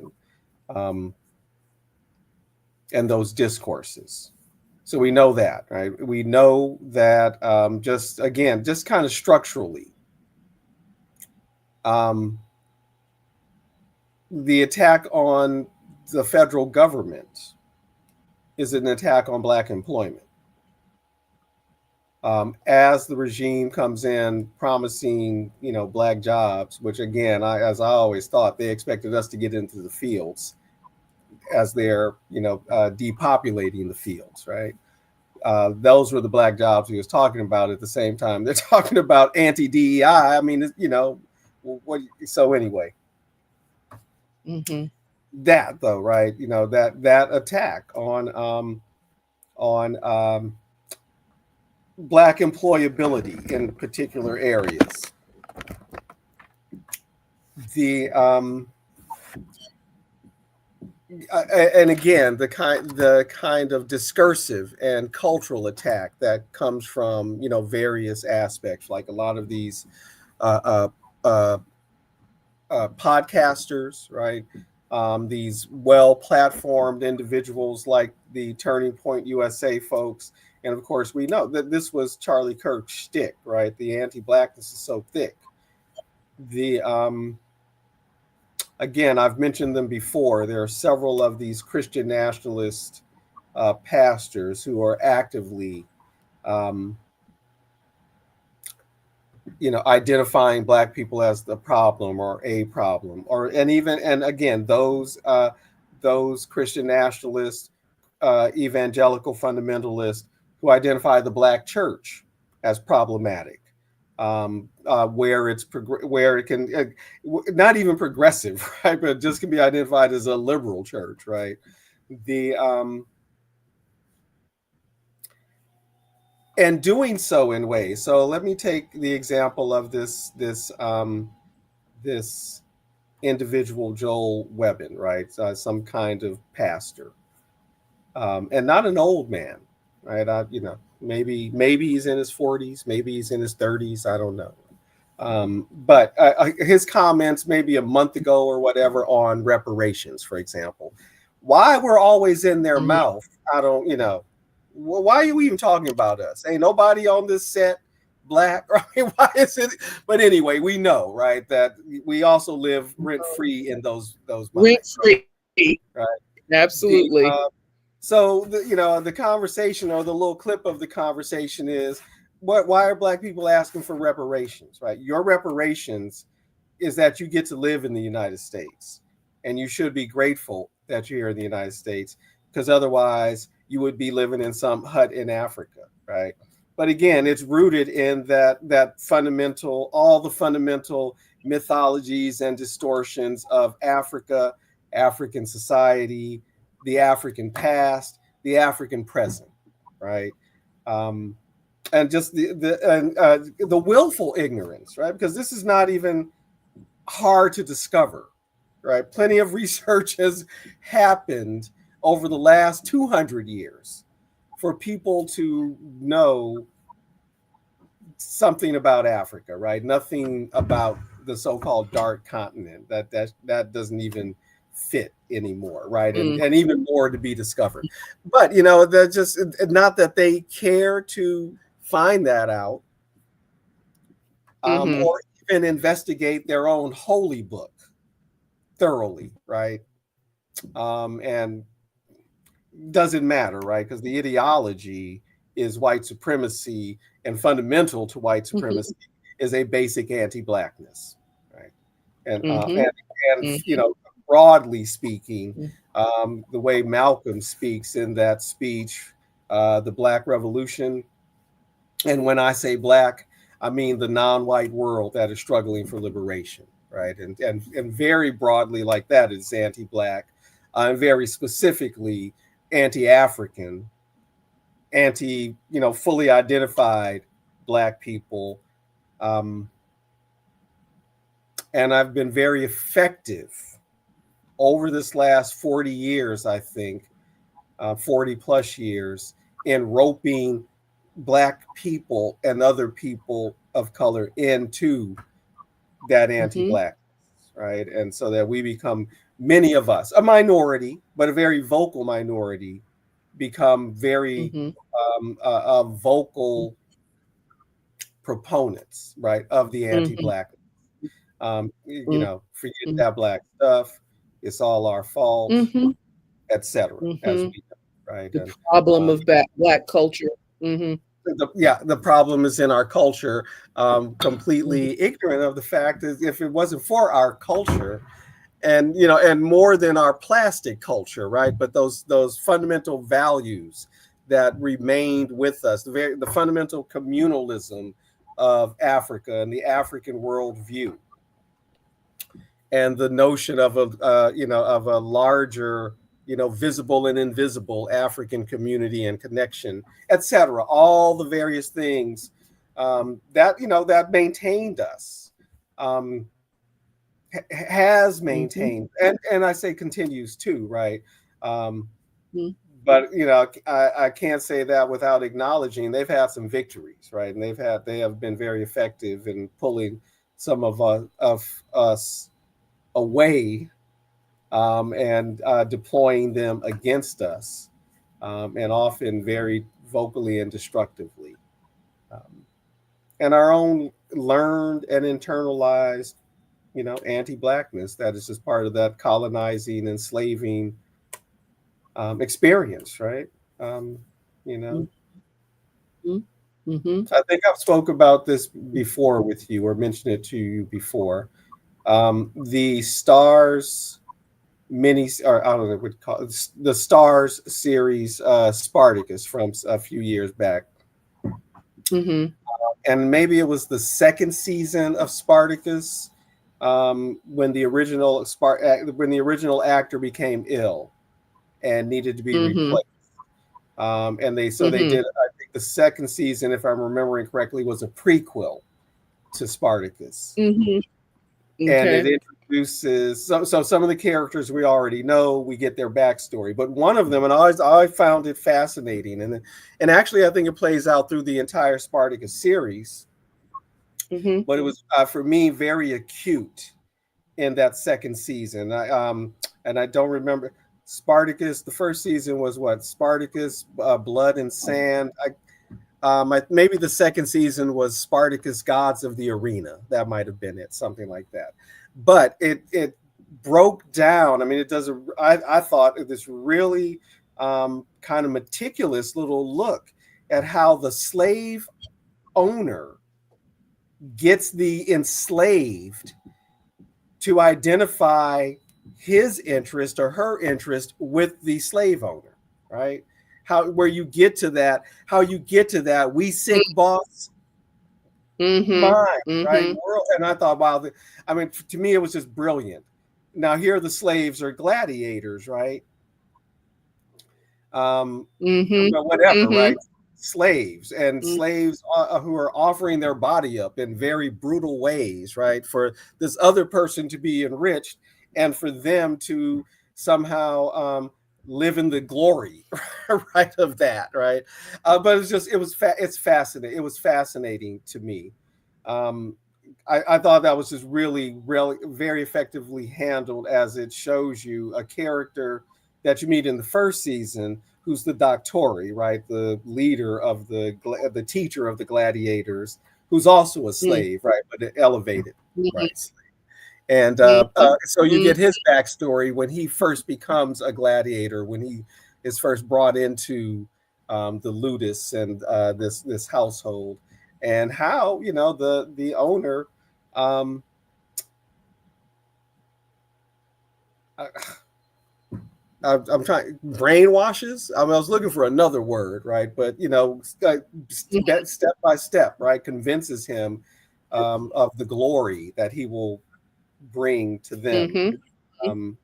and those discourses. So we know that, right? We know that, just kind of structurally, the attack on the federal government is an attack on Black employment. As the regime comes in promising, Black jobs, which again, as I always thought, they expected us to get into the fields as they're, depopulating the fields, right? Those were the Black jobs he was talking about. At the same time, they're talking about anti-DEI. I mean, what? So anyway, that though, right? That attack on Black employability in particular areas. The and again, the kind of discursive and cultural attack that comes from various aspects, like a lot of these podcasters, right? These well-platformed individuals like the Turning Point USA folks. And of course, we know that this was Charlie Kirk's shtick, right? The anti-blackness is so thick. The again, I've mentioned them before. There are several of these Christian nationalist pastors who are actively, identifying Black people as the problem or a problem, and again, those Christian nationalists, evangelical fundamentalists who identify the Black church as problematic, where it can not even progressive, right, but it just can be identified as a liberal church, right? And doing so in ways. So let me take the example of this individual, Joel Webbin, right? Some kind of pastor, and not an old man, right? Maybe he's in his 40s, maybe he's in his 30s. I don't know. But his comments maybe a month ago or whatever on reparations, for example, why we're always in their mouth, I don't, why are you even talking about us? Ain't nobody on this set black, right? Why is it? But anyway, we know, right, that we also live rent free in those Rent minds, free. right? The Absolutely. so the conversation or the little clip of the conversation is why are black people asking for reparations, right? Your reparations is that you get to live in the United States, and you should be grateful that you're here in the United States, because otherwise you would be living in some hut in Africa, right? But again, it's rooted in that fundamental, all the fundamental mythologies and distortions of Africa, African society, the African past, the African present, right? Um, and just the willful ignorance, right? Because this is not even hard to discover, right? Plenty of research has happened over the last 200 years for people to know something about Africa, right? Nothing about the so-called dark continent that doesn't even fit anymore, right? And even more to be discovered. But they're just not that they care to find that out, or even investigate their own holy book thoroughly, right? And doesn't matter, right? Because the ideology is white supremacy, and fundamental to white supremacy is a basic anti-blackness, right? And broadly speaking, the way Malcolm speaks in that speech, the Black Revolution, and when I say black, I mean the non-white world that is struggling for liberation, right? And very broadly like that is anti-black, and very specifically anti-African, fully identified black people. Um, and I've been very effective over this last 40 years, I think, 40 plus years, in roping black people and other people of color into that anti-blackness, right? And so that we become, many of us, a minority, but a very vocal minority, become very vocal proponents, right, of the anti-blackness. Forget that black stuff. It's all our fault, etc. As we know, right? The And problem of black culture. the problem is in our culture, completely ignorant of the fact that if it wasn't for our culture, and more than our plastic culture, right? But those fundamental values that remained with us, the fundamental communalism of Africa and the African worldview, and the notion of a larger, visible and invisible African community and connection, etc. All the various things that maintained us, has maintained, and I say continues too, right? But I can't say that without acknowledging they've had some victories, right? And they have been very effective in pulling some of us away, and deploying them against us, and often very vocally and destructively. And our own learned and internalized, anti-blackness that is just part of that colonizing, enslaving experience, right? You know, I think I've spoke about this before with you, or mentioned it to you before. The Stars mini, or I don't know what to call it, the Stars series, Spartacus, from a few years back. And maybe it was the second season of Spartacus, when the original actor became ill and needed to be replaced. And they did, I think the second season, if I'm remembering correctly, was a prequel to Spartacus. And it introduces some of the characters we already know. We get their backstory, but one of them, and I found it fascinating, and actually I think it plays out through the entire Spartacus series. But it was, for me, very acute in that second season. And I don't remember. Spartacus. The first season was what? Spartacus, Blood and Sand. Maybe the second season was Spartacus, Gods of the Arena. That might have been it, something like that. But it broke down. I mean, it does. I thought this really kind of meticulous little look at how the slave owner gets the enslaved to identify his interest or her interest with the slave owner, right? How where you get to that, how you get to that we sick boss mind, right? World. And I thought, wow, I mean, to me, it was just brilliant. Now here the slaves are gladiators, right? But whatever, right? Slaves and slaves who are offering their body up in very brutal ways, right? For this other person to be enriched and for them to somehow live in the glory, right, of that, right? But it's just, it's fascinating. It was fascinating to me. I thought that was just really, really very effectively handled, as it shows you a character that you meet in the first season, who's the Doctori, right? The leader of the teacher of the gladiators, who's also a slave, right? But elevated, right? And so you get his backstory when he first becomes a gladiator, when he is first brought into the ludus and this household, and how, you know, the owner. I'm trying brainwashes. I mean, I was looking for another word, right? But you know, step by step, right, convinces him of the glory that he will bring to them in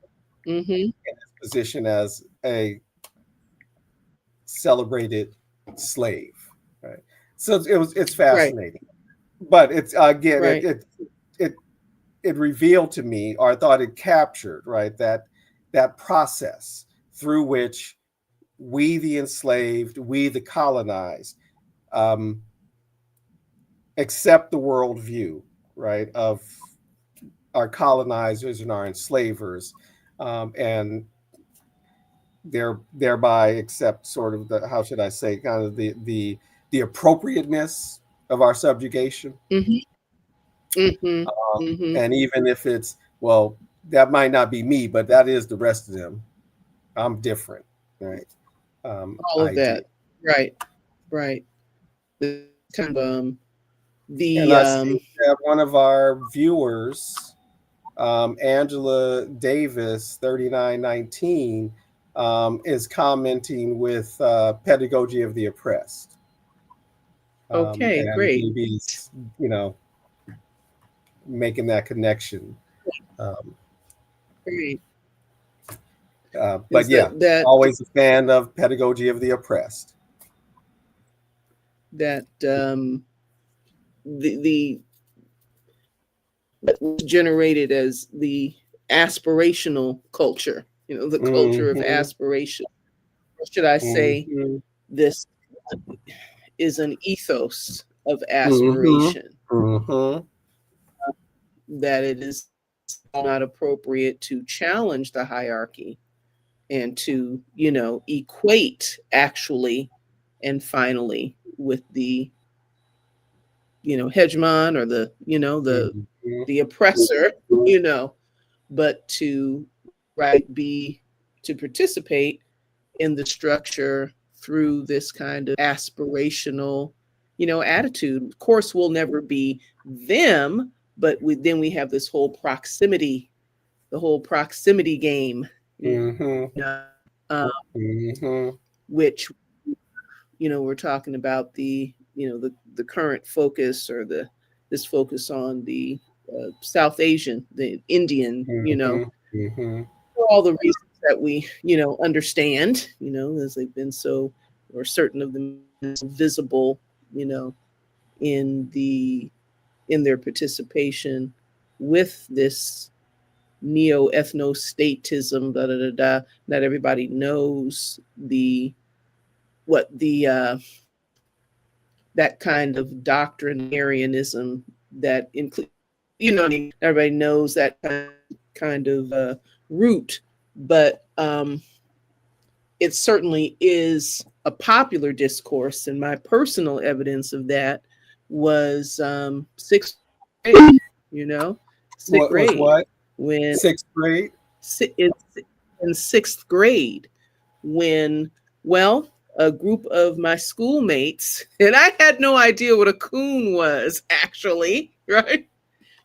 his position as a celebrated slave, right? So it's fascinating, but it's again it revealed to me, or I thought it captured, right, that process through which we, the enslaved, we, the colonized, accept the worldview, right, of our colonizers and our enslavers, and thereby accept sort of the, how should I say, kind of the appropriateness of our subjugation. And even if it's, well, that might not be me, but that is the rest of them. I'm different, right? All of that, right. The kind of and I see that one of our viewers, Angela Davis, 3919, is commenting with pedagogy of the oppressed. Okay, and great. maybe, you know, making that connection. Great. But yeah, that always a fan of pedagogy of the oppressed. That that was generated as the aspirational culture, you know, the culture of aspiration. Or should I say, this is an ethos of aspiration. That it is not appropriate to challenge the hierarchy and to, you know, equate actually and finally with the, you know, hegemon or the, you know, the oppressor, you know, but to to participate in the structure through this kind of aspirational, you know, attitude. Of course, we'll never be them, but then we have this whole proximity, the whole proximity game, which, you know, we're talking about the, you know, the current focus, or this focus on the South Asian, the Indian, you know, for all the reasons that we, you know, understand, you know, as they've been so, or certain of them visible, you know, in their participation with this neo-ethno-statism, that everybody knows that kind of doctrinarianism that includes, you know, everybody knows that kind of root, but it certainly is a popular discourse, and my personal evidence of that was sixth grade. You know, sixth What was grade what? when Sixth grade? in, in sixth grade when, well, a group of my schoolmates, and I had no idea what a coon was actually, right?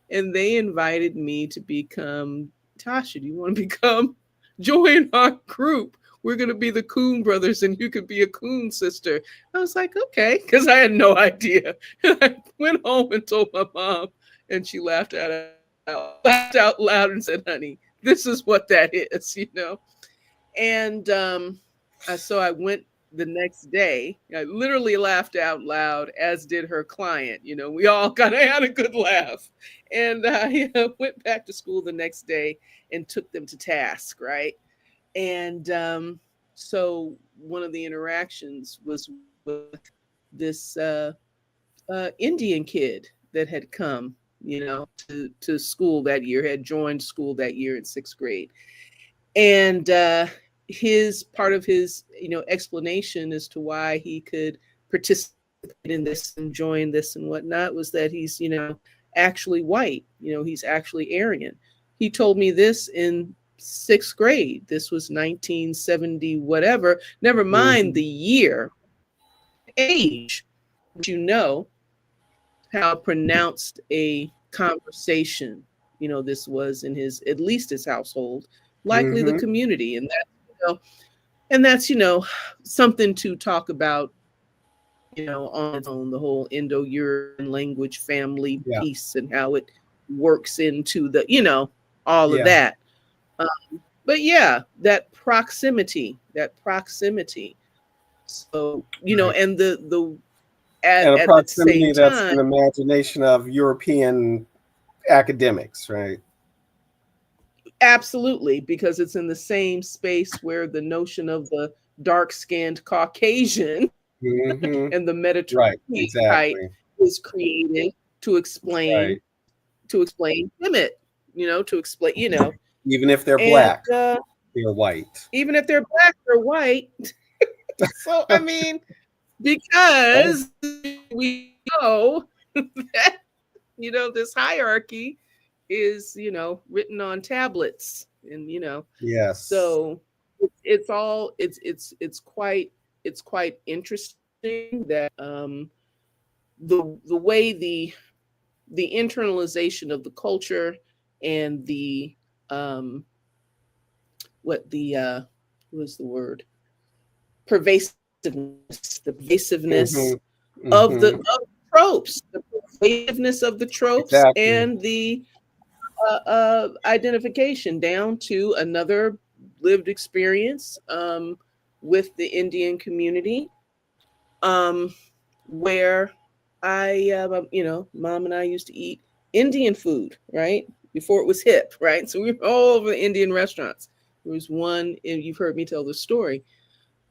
And they invited me to become, Tasha, do you want to join our group? We're going to be the Coon brothers and you could be a Coon sister. I was like, okay, because I had no idea. I went home and told my mom, and she laughed out loud and said, honey, this is what that is, you know? And so I went the next day. I literally laughed out loud, as did her client. You know, we all kind of had a good laugh. And I went back to school the next day and took them to task, right? And so one of the interactions was with this Indian kid that had come, you know, to school that year, had joined school that year in sixth grade. And his part of his, you know, explanation as to why he could participate in this and join this and whatnot was that he's, you know, actually white. You know, he's actually Aryan. He told me this in sixth grade. This was 1970, whatever. Never mind the year, age. But you know how pronounced a conversation, you know, this was in his, at least his household, likely the community. And that, you know, and that's, you know, something to talk about, you know, on its own, the whole Indo-European language family Yeah. piece and how it works into the, you know, all of Yeah. that. But yeah, that proximity. So, you know, Right. and And a at the same proximity that's time, an imagination of European academics, right? absolutely, because it's in the same space where the notion of the dark-skinned Caucasian Mm-hmm. and the Right. Mediterranean type Exactly. is created to explain Right. limit, you know, to explain, you know, Even if they're and black, they're white. even if they're black or white. So I mean, because we know that, you know, this hierarchy is, you know, written on tablets, and you know, Yes. so it's all it's quite interesting that the way the internalization of the culture and the um what the what was the word, pervasiveness, the pervasiveness Mm-hmm. Mm-hmm. of tropes, the pervasiveness of the tropes, Exactly. and the identification down to another lived experience with the Indian community, where you know, mom and I used to eat Indian food, right? Before it was hip, right? So we were all over Indian restaurants. There was one, and you've heard me tell this story.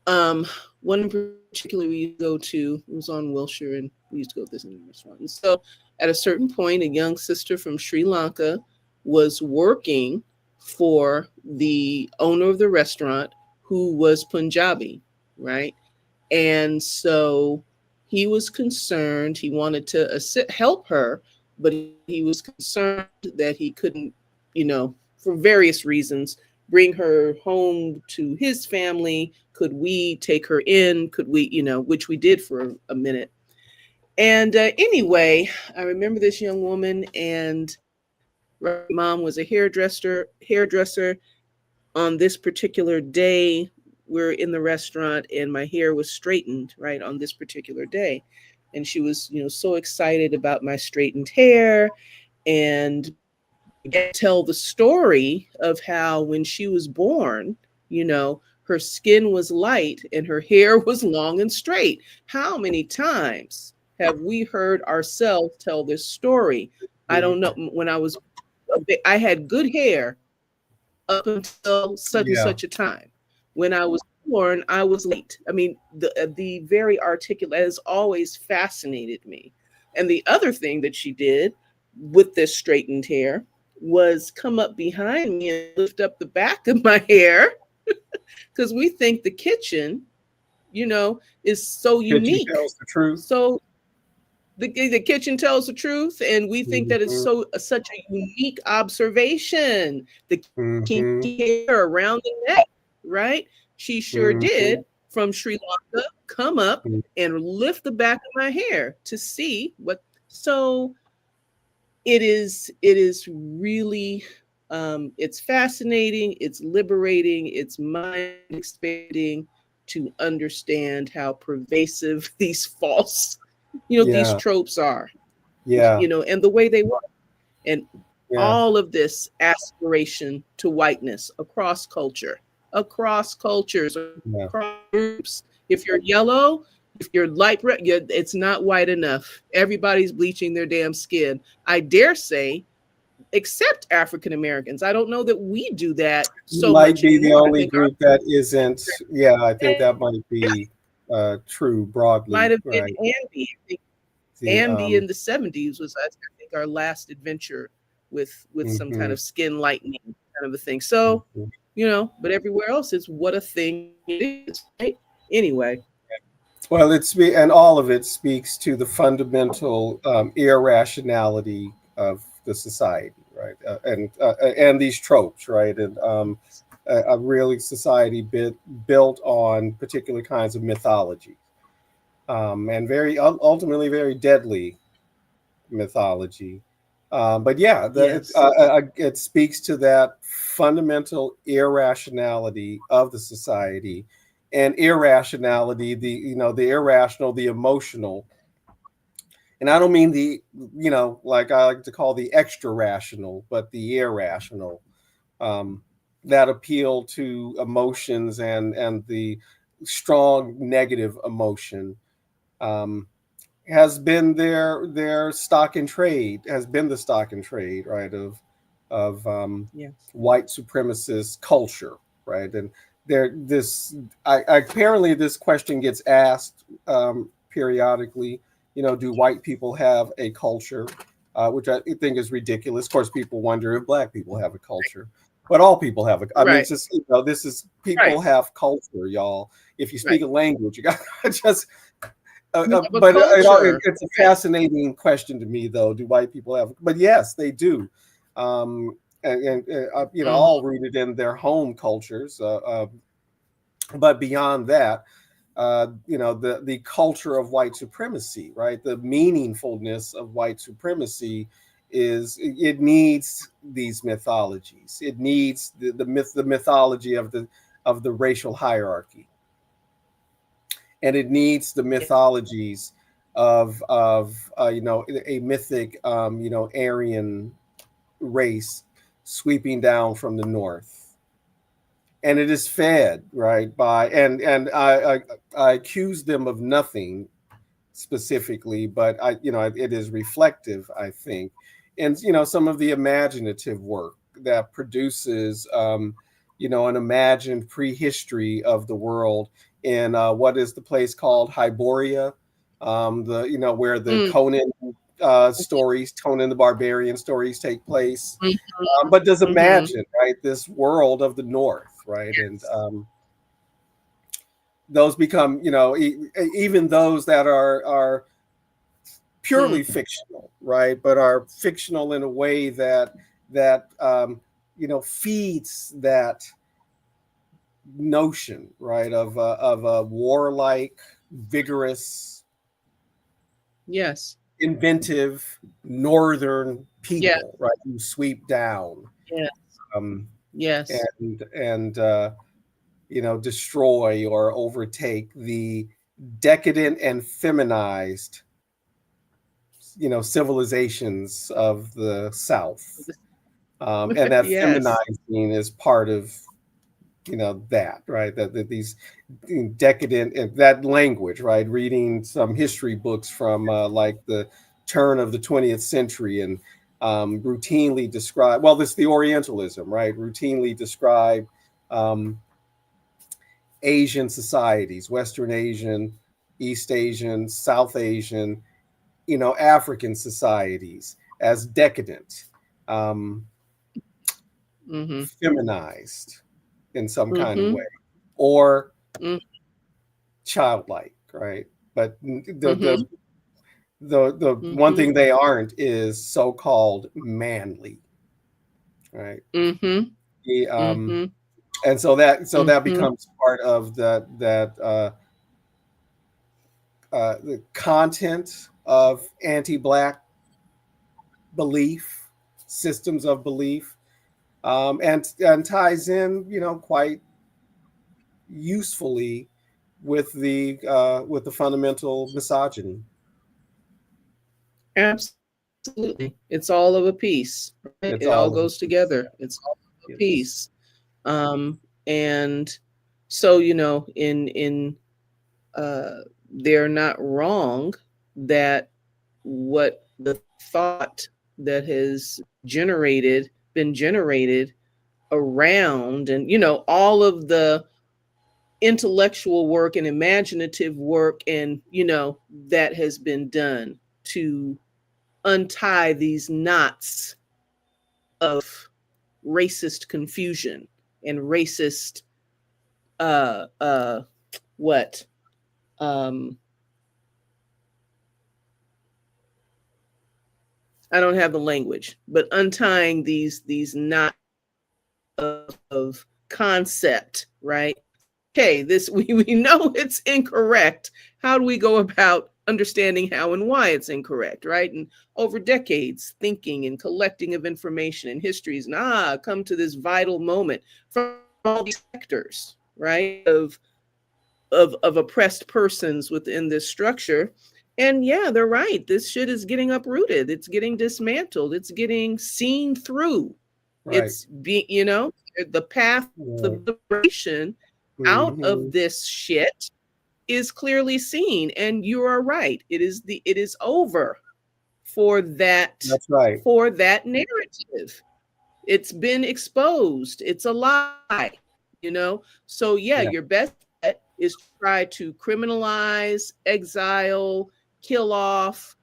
Um, One in particular we used to go to, it was on Wilshire, and we used to go to this Indian restaurant. And so at a certain point, a young sister from Sri Lanka was working for the owner of the restaurant, who was Punjabi, right? And so he was concerned, he wanted to help her, but he was concerned that he couldn't, you know, for various reasons, bring her home to his family. Could we take her in? Could we, you know, which we did for a minute. And anyway, I remember this young woman, and mom was a hairdresser. On this particular day, we're in the restaurant, and my hair was straightened right on this particular day. And she was, you know, so excited about my straightened hair, and tell the story of how when she was born, you know, her skin was light and her hair was long and straight. How many times have we heard ourselves tell this story? I don't know. When I had good hair up until such and Yeah. such a time. When I was born, I was late. I mean, the very articulate has always fascinated me. And the other thing that she did with this straightened hair was come up behind me and lift up the back of my hair because we think the kitchen, is so Kitchen unique. tells the truth. So the kitchen tells the truth, and we think that it's Mm-hmm. such a unique observation. The Mm-hmm. kinky hair around the neck, right? She sure Mm-hmm. did from Sri Lanka come up and lift the back of my hair to see what. So it is really it's fascinating, it's liberating, it's mind expanding to understand how pervasive these false, these Yeah. tropes are, Yeah. and the way they work, and Yeah. all of this aspiration to whiteness across cultures, Yeah. across groups. If you're yellow, if you're light red, it's not white enough. Everybody's bleaching their damn skin. I dare say, except African Americans. I don't know that we do that so Might much be the anymore. I only think our group that isn't. Yeah, I think that might be true might broadly, have been right? Ambi. I think The Ambi in the 70s was, I think, our last adventure with some kind mhm, of skin lightening kind of a thing. So, mhm. but everywhere else is what a thing it is, right? Anyway. Well, and all of it speaks to the fundamental irrationality of the society, right? And these tropes, right? And a really society built on particular kinds of mythology, and ultimately very deadly mythology. But yeah, Yes. it speaks to that fundamental irrationality of the society, and irrationality, the irrational, the emotional. And I don't mean like I like to call the extra rational, but the irrational, um, that appeal to emotions, and the strong negative emotion. Um, has been their stock in trade, has been the stock in trade, right, of Yes. white supremacist culture, right? And there this apparently this question gets asked periodically. Do white people have a culture? Which I think is ridiculous. Of course, people wonder if black people have a culture, but all people have a. I mean, Right. it's just this is Right. people have culture, y'all. If you Right. speak a language, you got to just We have a but culture. it's a Right. fascinating question to me, though. Do white people have? But yes, they do, um, and Mhm. all rooted in their home cultures. But beyond that, the culture of white supremacy, right? The meaningfulness of white supremacy is it needs these mythologies. It needs the mythology of the racial hierarchy, and it needs the mythologies of a mythic Aryan race sweeping down from the north, and it is fed right by and I accuse them of nothing specifically, but it is reflective, I think, and some of the imaginative work that produces an imagined prehistory of the world in what is the place called Hyboria, the where the Mm. Conan the Barbarian stories take place, Mhm. but does Mhm. imagine, right, this world of the North, right, and Yes. those become even those that are purely Mm. fictional, right? But are fictional in a way that feeds that notion, right, of a warlike, vigorous, Yes. inventive northern Yeah. people, right, who sweep down, Yes. um, Yes. and destroy or overtake the decadent and feminized civilizations of the South, and that Yes. feminizing is part of that, right, that these decadent, and that language, right, reading some history books from like the turn of the 20th century, and routinely describe, well, this the Orientalism, right, routinely describe um, Asian societies, Western Asian, East Asian, South Asian, African societies as decadent, um, Mhm. feminized in some kind of Mhm. way. or Mm, childlike, right? But the mhm, the the one mhm, thing they aren't is so-called manly, right? mhm, The, mhm, and so that mhm. becomes part of the content of anti-Black belief, systems of belief, and ties in, quite usefully with the fundamental misogyny. Absolutely. It's all of a piece, right? It's It all all of a goes piece. together. It's all of a Yes. piece. And so, in they're not wrong that what the thought that has been generated around, and all of the intellectual work and imaginative work, and that has been done to untie these knots of racist confusion and racist what um I don't have the language, but untying these knots of concept, right? Okay, this we know it's incorrect. How do we go about understanding how and why it's incorrect, right? And over decades, thinking and collecting of information and histories, and come to this vital moment from all these sectors, right? Of oppressed persons within this structure. And yeah, they're right. This shit is getting uprooted. It's getting dismantled. It's getting seen through. Right. It's being, the path Yeah. of liberation out Hmm. of this shit is clearly seen. And you are right. It is over for that That's right. for that narrative. It's been exposed. It's a lie. So yeah, Yeah. your best bet is to try to criminalize, exile, kill off,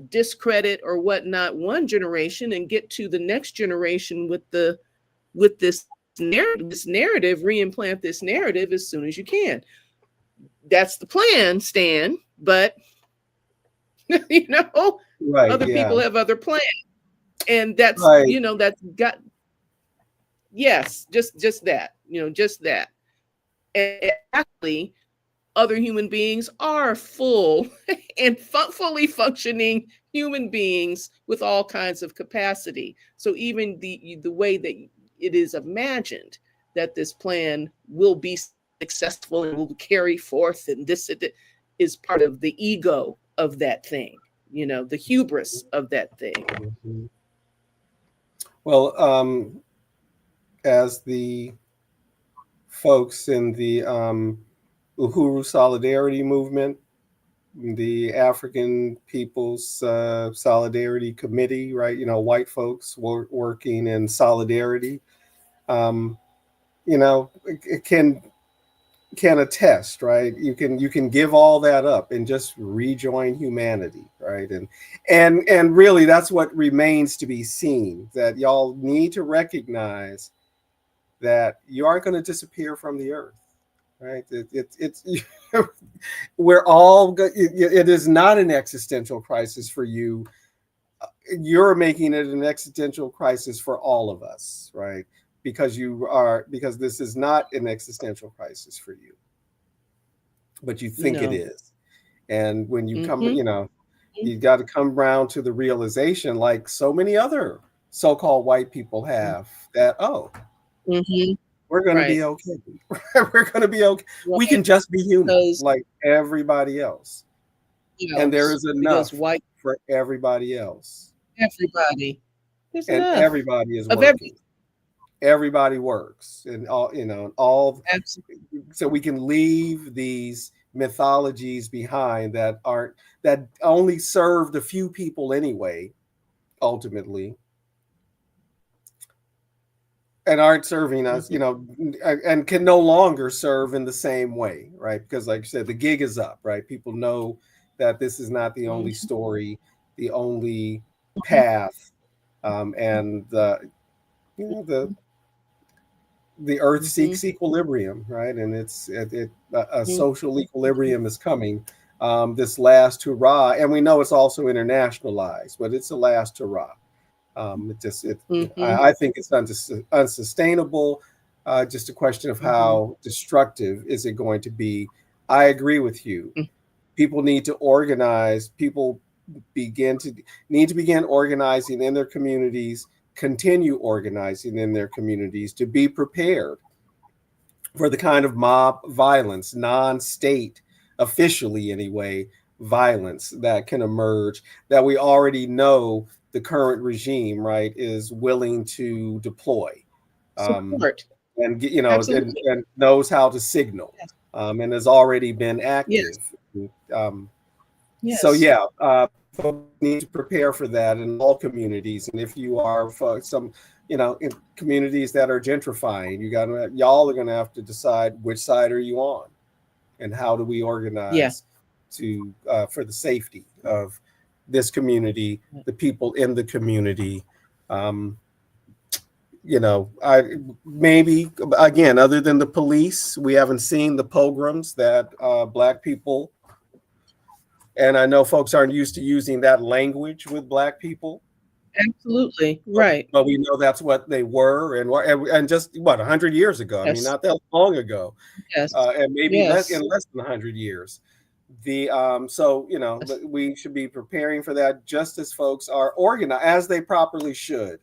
discredit or whatnot one generation, and get to the next generation with this narrative, reimplant this narrative as soon as you can. That's the plan, Stan. But you know, Right. other Yeah. people have other plans. And that's Right. that's got, yes, just that, just that. And actually, other human beings are full and fully functioning human beings with all kinds of capacity. So even the way that it is imagined that this plan will be successful and will carry forth, and this is part of the ego of that thing, the hubris of that thing. Mhm. Well, as the folks in the Uhuru Solidarity Movement, the African People's Solidarity Committee, right? White folks working in solidarity, um, it can attest, right? You can give all that up and just rejoin humanity, right? And really, that's what remains to be seen. That y'all need to recognize that you aren't going to disappear from the earth, right? It's we're all it is not an existential crisis for you. You're making it an existential crisis for all of us, right? Because this is not an existential crisis for you, but you think it No. is. And when you come, Mm-hmm. you got to come around to the realization, like so many other so-called white people have, that, oh, Mm-hmm. we're going to Right. be okay. We're going to be okay. We Right. can just be human Because like everybody else. And there is because enough white for everybody else. everybody, there's And enough everybody is of every. working. Everybody works. And all Absolutely. so we can leave these mythologies behind that only served a few people anyway, ultimately, and aren't serving us, Mm-hmm. and can no longer serve in the same way, right? Because, like you said, the gig is up, right? People know that this is not the only Mm-hmm. story, the only path, and the the earth Mm-hmm. seeks equilibrium, right? And a social equilibrium is coming. This last hurrah, and we know it's also internationalized, but it's a last hurrah. Mm-hmm. I think it's unsustainable. Just a question of Mm-hmm. how destructive is it going to be. I agree with you. People need to organize. People begin to need to begin organizing in their communities, continue organizing in their communities to be prepared for the kind of mob violence, non-state, officially anyway, violence that can emerge, that we already know the current regime, right, is willing to deploy, um, Support. and Absolutely. and knows how to signal, Yes. and has already been Yes. active. Um, so Yes. yeah, folks need to prepare for that in all communities. And if you are some, in communities that are gentrifying, y'all are going to have to decide which side are you on, and how do we Yeah. organize to for the safety of this community, the people in the community. Um, I maybe again, other than the police, we haven't seen the pogroms that Black people, and I know folks aren't used to using that language with Black people, Absolutely. but, Right. but we know that's what they were, and just what 100 years ago. I mean, Yes. not that long ago, Yes. and maybe Yes. less than 100 years. So Yes. we should be preparing for that, just as folks are organized as they properly should.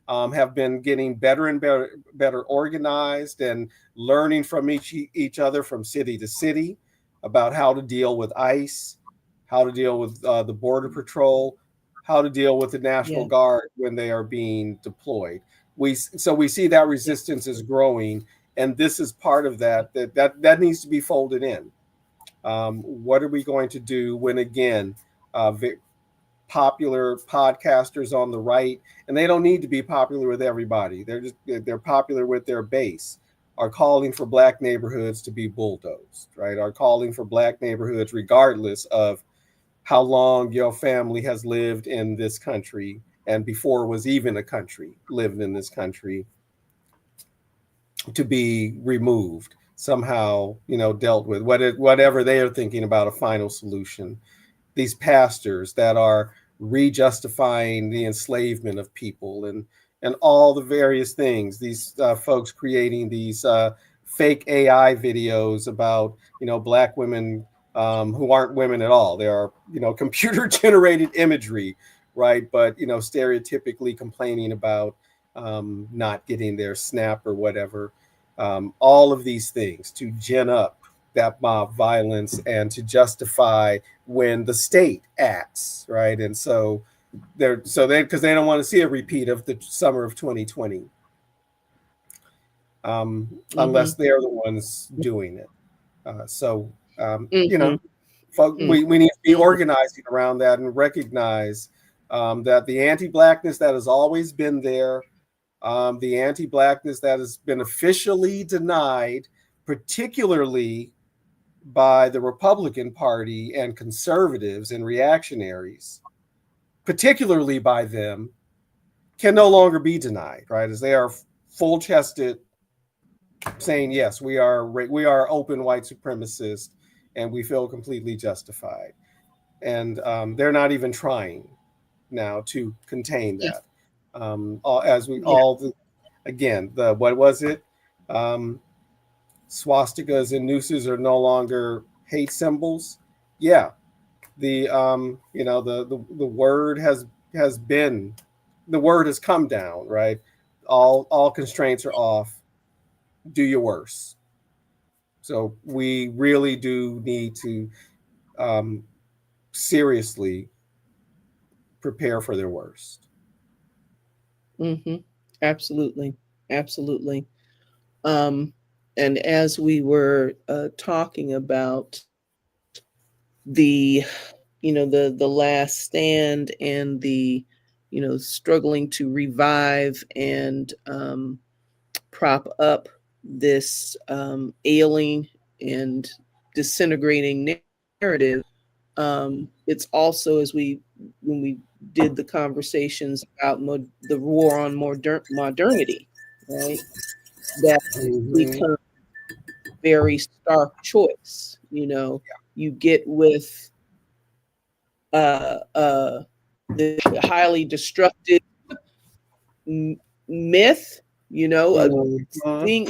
Have been getting better and better organized and learning from each other from city to city about how to deal with ICE, how to deal with the Border Patrol, how to deal with the National Yeah. Guard when they are being deployed. We see that Yeah. resistance is growing, and this is part of that needs to be folded in. What are we going to do when, again, popular podcasters on the right, and they don't need to be popular with everybody, they're popular with their base, are calling for Black neighborhoods to be bulldozed, right? Are calling for Black neighborhoods, regardless of how long your family has lived in this country, and before it was even a country, lived in this country, to be removed somehow, dealt with, whatever they are thinking about a final solution. These pastors that are re-justifying the enslavement of people, and all the various things, these folks creating these fake AI videos about Black women, who aren't women at all. They are computer generated imagery, right? But stereotypically complaining about not getting their SNAP or whatever. All of these things to gin up that mob violence and to justify when the state acts, right? And so because they don't want to see a repeat of the summer of 2020, unless Mm-hmm. they're the ones doing it. So Mm-hmm. we need to be Mm-hmm. organizing around that and recognize that the anti-Blackness that has always been there, the anti-Blackness that has been officially denied, particularly by the Republican Party and conservatives and reactionaries, particularly by them, can no longer be denied, right? As they are full-chested, saying, yes, we are open white supremacists, and we feel completely justified. And they're not even trying now to contain Yeah. that. As we Yeah. all, again, what was it? Um, Swastikas and nooses are no longer hate symbols. Yeah, the word has been, the word has come down, right? All constraints are off. Do your worst. So we really do need to um, seriously prepare for their worst. Mm-hmm. Absolutely. Absolutely. Um, and as we were talking about the, the last stand and the, struggling to revive and prop up this ailing and disintegrating narrative. It's also, as when we did the conversations about the war on modernity, right? that Mhm. become very stark choice. You know, you get with uh, uh, the highly destructive myth, you know, Mhm. seeing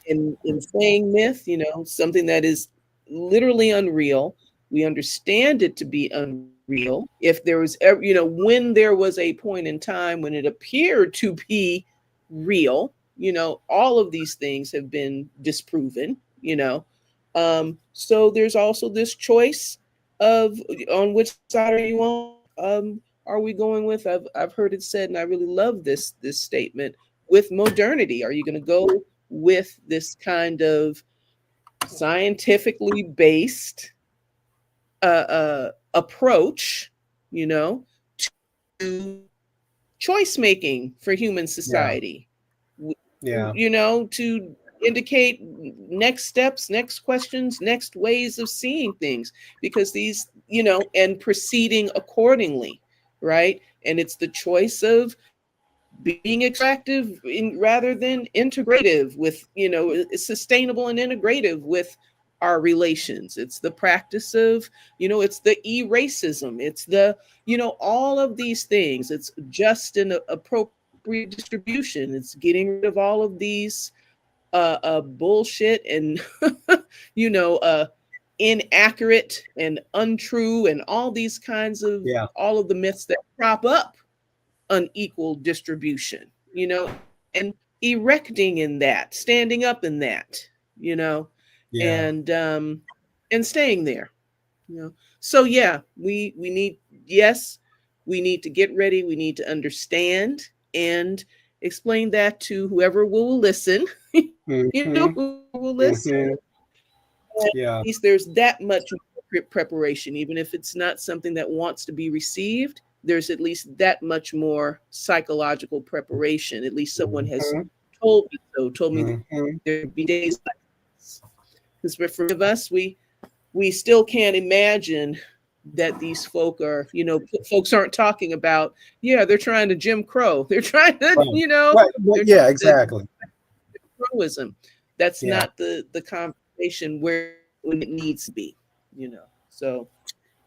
and in saying myth, you know, something that is literally unreal. We understand it to be unreal. If there was ever, you know, when there was a point in time when it appeared to be real, you know, all of these things have been disproven, you know. So there's also this choice of on which side are you on? Are we going with? I've heard it said, and I really love this statement, with modernity. Are you going to go with this kind of scientifically based approach, you know, to choice making for human Yeah. society, Yeah. you know, to indicate next steps, next questions, next ways of seeing things, because these, you know, and proceeding accordingly, right? And it's the choice of being extractive rather than integrative with, you know, sustainable and integrative with our relations. It's the practice of, you know, it's the racism, it's the, you know, all of these things. It's just an appropriate distribution. It's getting rid of all of these bullshit and you know, inaccurate and untrue and all these kinds of, Yeah. all of the myths that prop up unequal distribution, you know, and erecting in that, standing up in that, you know, Yeah. and um and staying there, you know. So yeah, we need, yes, we need to get ready, we need to understand and explain that to whoever will listen, you know, Mhm. who will listen. Mhm. At Yeah. least there's that much preparation, even if it's not something that wants to be received. There's at least that much more psychological preparation. At least someone has Mhm. told me so, told me Mhm. there'd be days like this. Because for many of us, we still can't imagine that these folk are, you know, folks aren't talking about, yeah, they're trying to Jim Crow. They're trying to, Right. you know, Right. But they're yeah, trying to exactly. Crowism. That's Yeah. not the conversation where when it needs to be, you know. So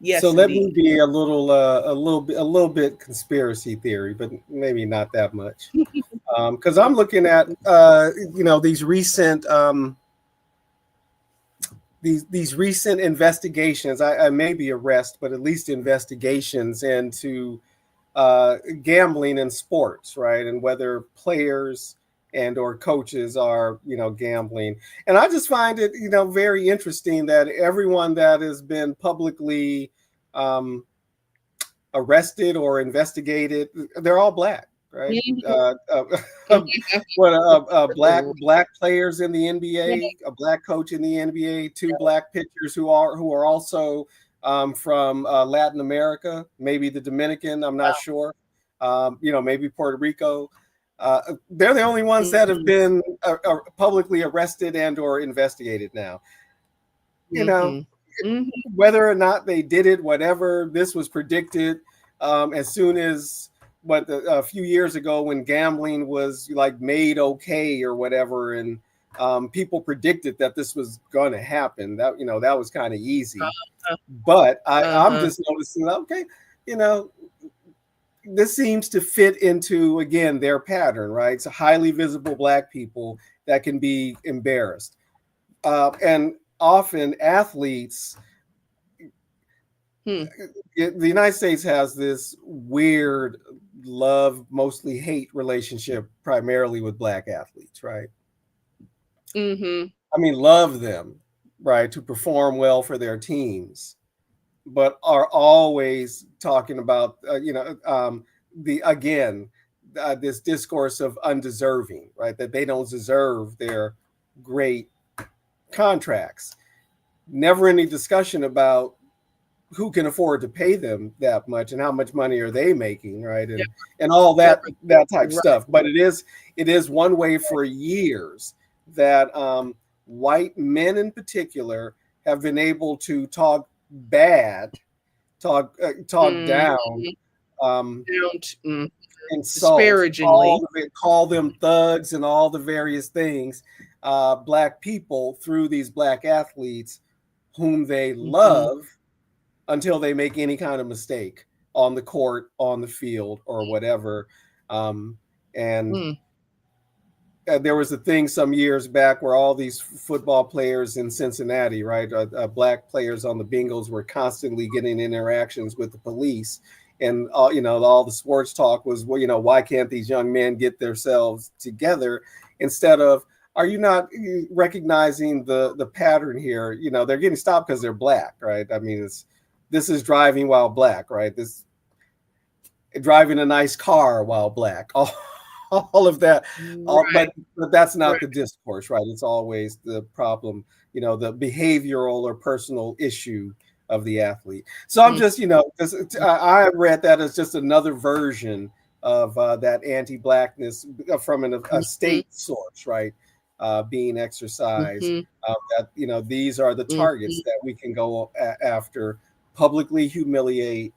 So yes, let me indeed. be a little bit conspiracy theory, but maybe not that much. Because I'm looking at you know, these recent investigations. I maybe arrest, but at least investigations into gambling in sports, right? And whether players and or coaches are, you know, gambling. And I just find it, you know, very interesting that everyone that has been publicly um, arrested or investigated, they're all black, right? Mhm. What black players in the NBA, a black coach in the NBA, two black pitchers who are also from Latin America, maybe the Dominican, I'm not sure. You know, maybe Puerto Rico. They're the only ones that have Mhm. been publicly arrested and or investigated now. You know, Mhm. Mhm. whether or not they did it, whatever, this was predicted as soon as a few years ago when gambling was like made okay or whatever, and people predicted that this was going to happen. That, you know, that was kind of easy. But I'm Uh-huh. just noticing, okay, you know, this seems to fit into again their pattern, right? It's highly visible black people that can be embarrassed, and often athletes. Hmm. The United States has this weird love, mostly hate relationship, primarily with black athletes, right? Mhm. I mean, love them, right, to perform well for their teams, but are always talking about, you know, the again, this discourse of undeserving, right? That they don't deserve their great contracts. Never any discussion about who can afford to pay them that much and how much money are they making, right? Yeah. And all Never. that type Right. stuff. But it is one way for years that white men in particular have been able to talk bad, talk Mhm. down um, Don't. Mm. insult, disparagingly. call them thugs and all the various things, Black people through these Black athletes whom they love until they make any kind of mistake on the court, on the field, or whatever. And there was a thing some years back where all these football players in Cincinnati, right, Black players on the Bengals were constantly getting interactions with the police. And all the sports talk was, well, why can't these young men get themselves together? Instead of, are you not recognizing the pattern here? They're getting stopped because they're Black, right? I mean, this is driving while Black, right? This driving a nice car while Black. All of that, Right. but that's not the discourse, right? It's always the problem, the behavioral or personal issue of the athlete. So I'm just, I read that as just another version of that anti-Blackness from a state source, right? Being exercised. That these are the targets that we can go after, publicly humiliate,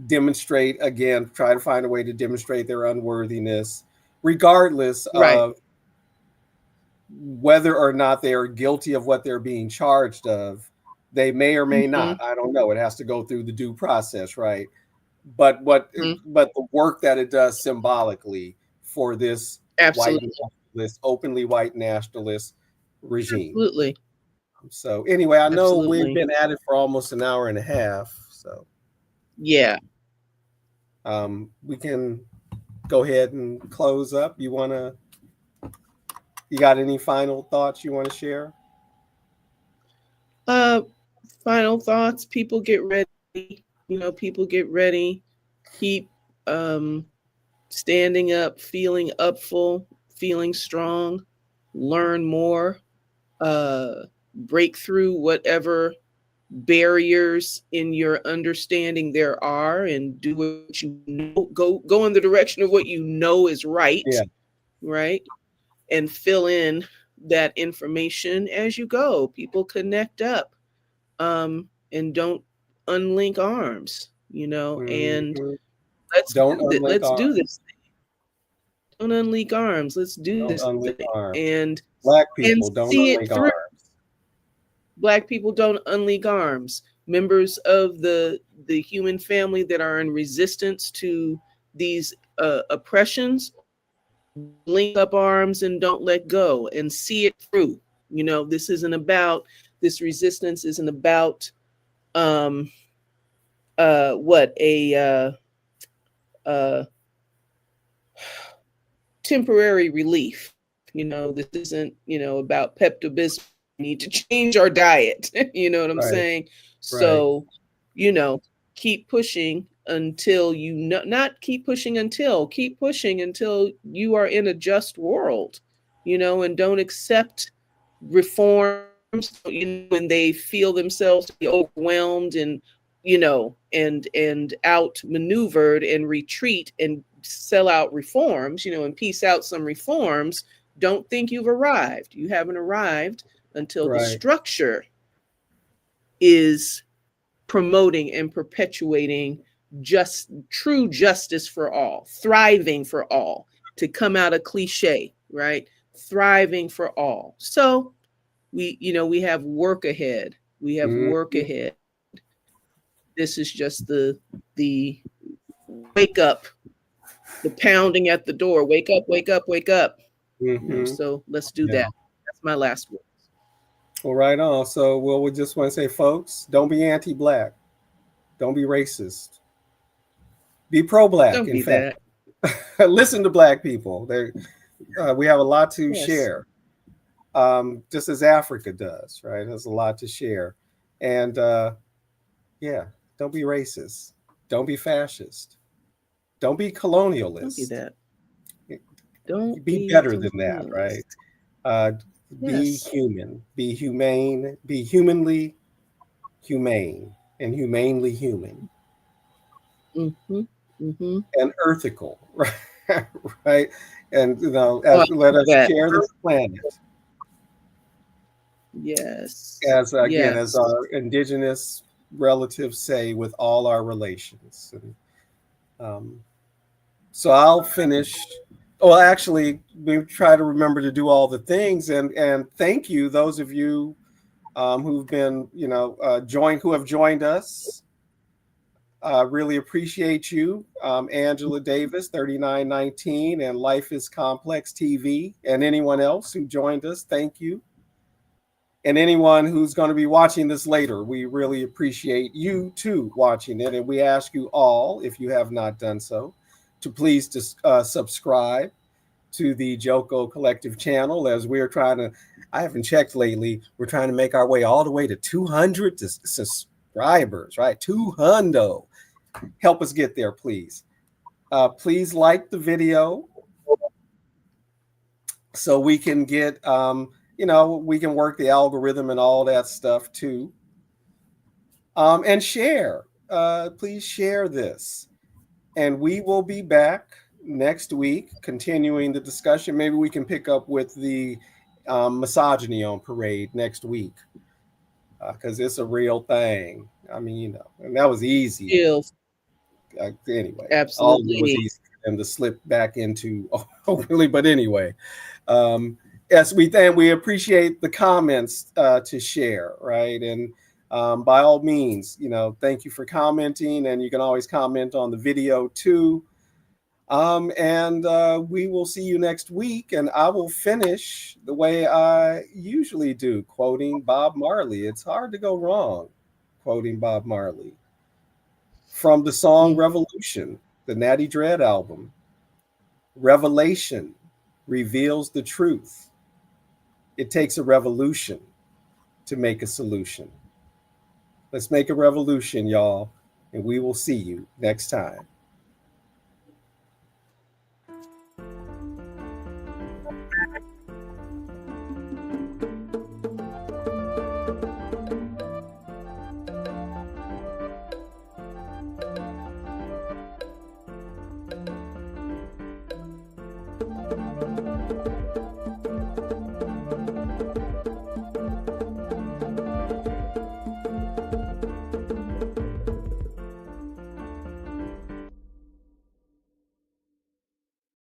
demonstrate, again, try to find a way to demonstrate their unworthiness, regardless of whether or not they are guilty of what they're being charged of. They may or may not. I don't know. It has to go through the due process, right? But the work that it does symbolically for this Absolutely. openly white nationalist regime. Absolutely. So anyway, I know we've been at it for almost an hour and a half. So yeah, we can go ahead and close up. You got any final thoughts you want to share? Final thoughts. People get ready. People get ready. Keep standing up, feeling upful, feeling strong. Learn more. Break through whatever barriers in your understanding there are, and do what you know. Go in the direction of what you know is right. Right. And fill in that information as you go. People connect up, and don't unlink arms, and let's do this thing. Don't unlink arms. Let's do this thing. And Black people don't unlink arms. Black people don't unlink arms. Members of the human family that are in resistance to these oppressions, link up arms and don't let go, and see it through. This resistance isn't about temporary relief. This isn't, about Pepto-Bismol. We need to change our diet. You know what I'm saying? So, keep pushing until keep pushing until you are in a just world, and don't accept reforms, when they feel themselves to be overwhelmed and, and outmaneuvered, and retreat and sell out reforms, and piece out some reforms. Don't think you've arrived. You haven't arrived until the structure is promoting and perpetuating true justice for all, thriving for all, to come out of cliche, right? Thriving for all. So we have work ahead. Work ahead. This is just the wake up, the pounding at the door. Wake up, wake up, wake up. So let's do that. That's my last word. Well, right on. So, we just want to say, folks, don't be anti-Black. Don't be racist. Be pro-Black. Don't be that. Listen to Black people. We have a lot to share, just as Africa does, right? There's a lot to share. And, don't be racist. Don't be fascist. Don't be colonialist. Don't be that. Don't be better than that, right? Be human, be humane, be humanly humane, and humanely human, and earthical, right? And let us share this planet. Yes. As our indigenous relatives say, with all our relations. And Um, so I'll finish. Well, actually, we try to remember to do all the things, and thank you, those of you who've been, who have joined us. Really appreciate you, Angela Davis, 3919, and Life is Complex TV, and anyone else who joined us. Thank you. And anyone who's going to be watching this later, we really appreciate you too watching it. And we ask you all, if you have not done so, to please subscribe to the Joko Collective channel, as we're trying to, I haven't checked lately, we're trying to make our way all the way to 200 subscribers, right? 200. Help us get there, please. Please like the video so we can get, we can work the algorithm and all that stuff too. And share. Please share this. And we will be back next week continuing the discussion. Maybe we can pick up with the misogyny on parade next week, because it's a real thing. I mean, and that was easy. Feels. Anyway, Absolutely. all of it was easy for them to slip back into. Oh, really? But anyway, yes, we appreciate the comments to share, right? And by all means, thank you for commenting, and you can always comment on the video too. And we will see you next week, and I will finish the way I usually do, quoting Bob Marley. It's hard to go wrong quoting Bob Marley. From the song Revolution, the Natty Dread album, revelation reveals the truth. It takes a revolution to make a solution. Let's make a revolution, y'all, and we will see you next time.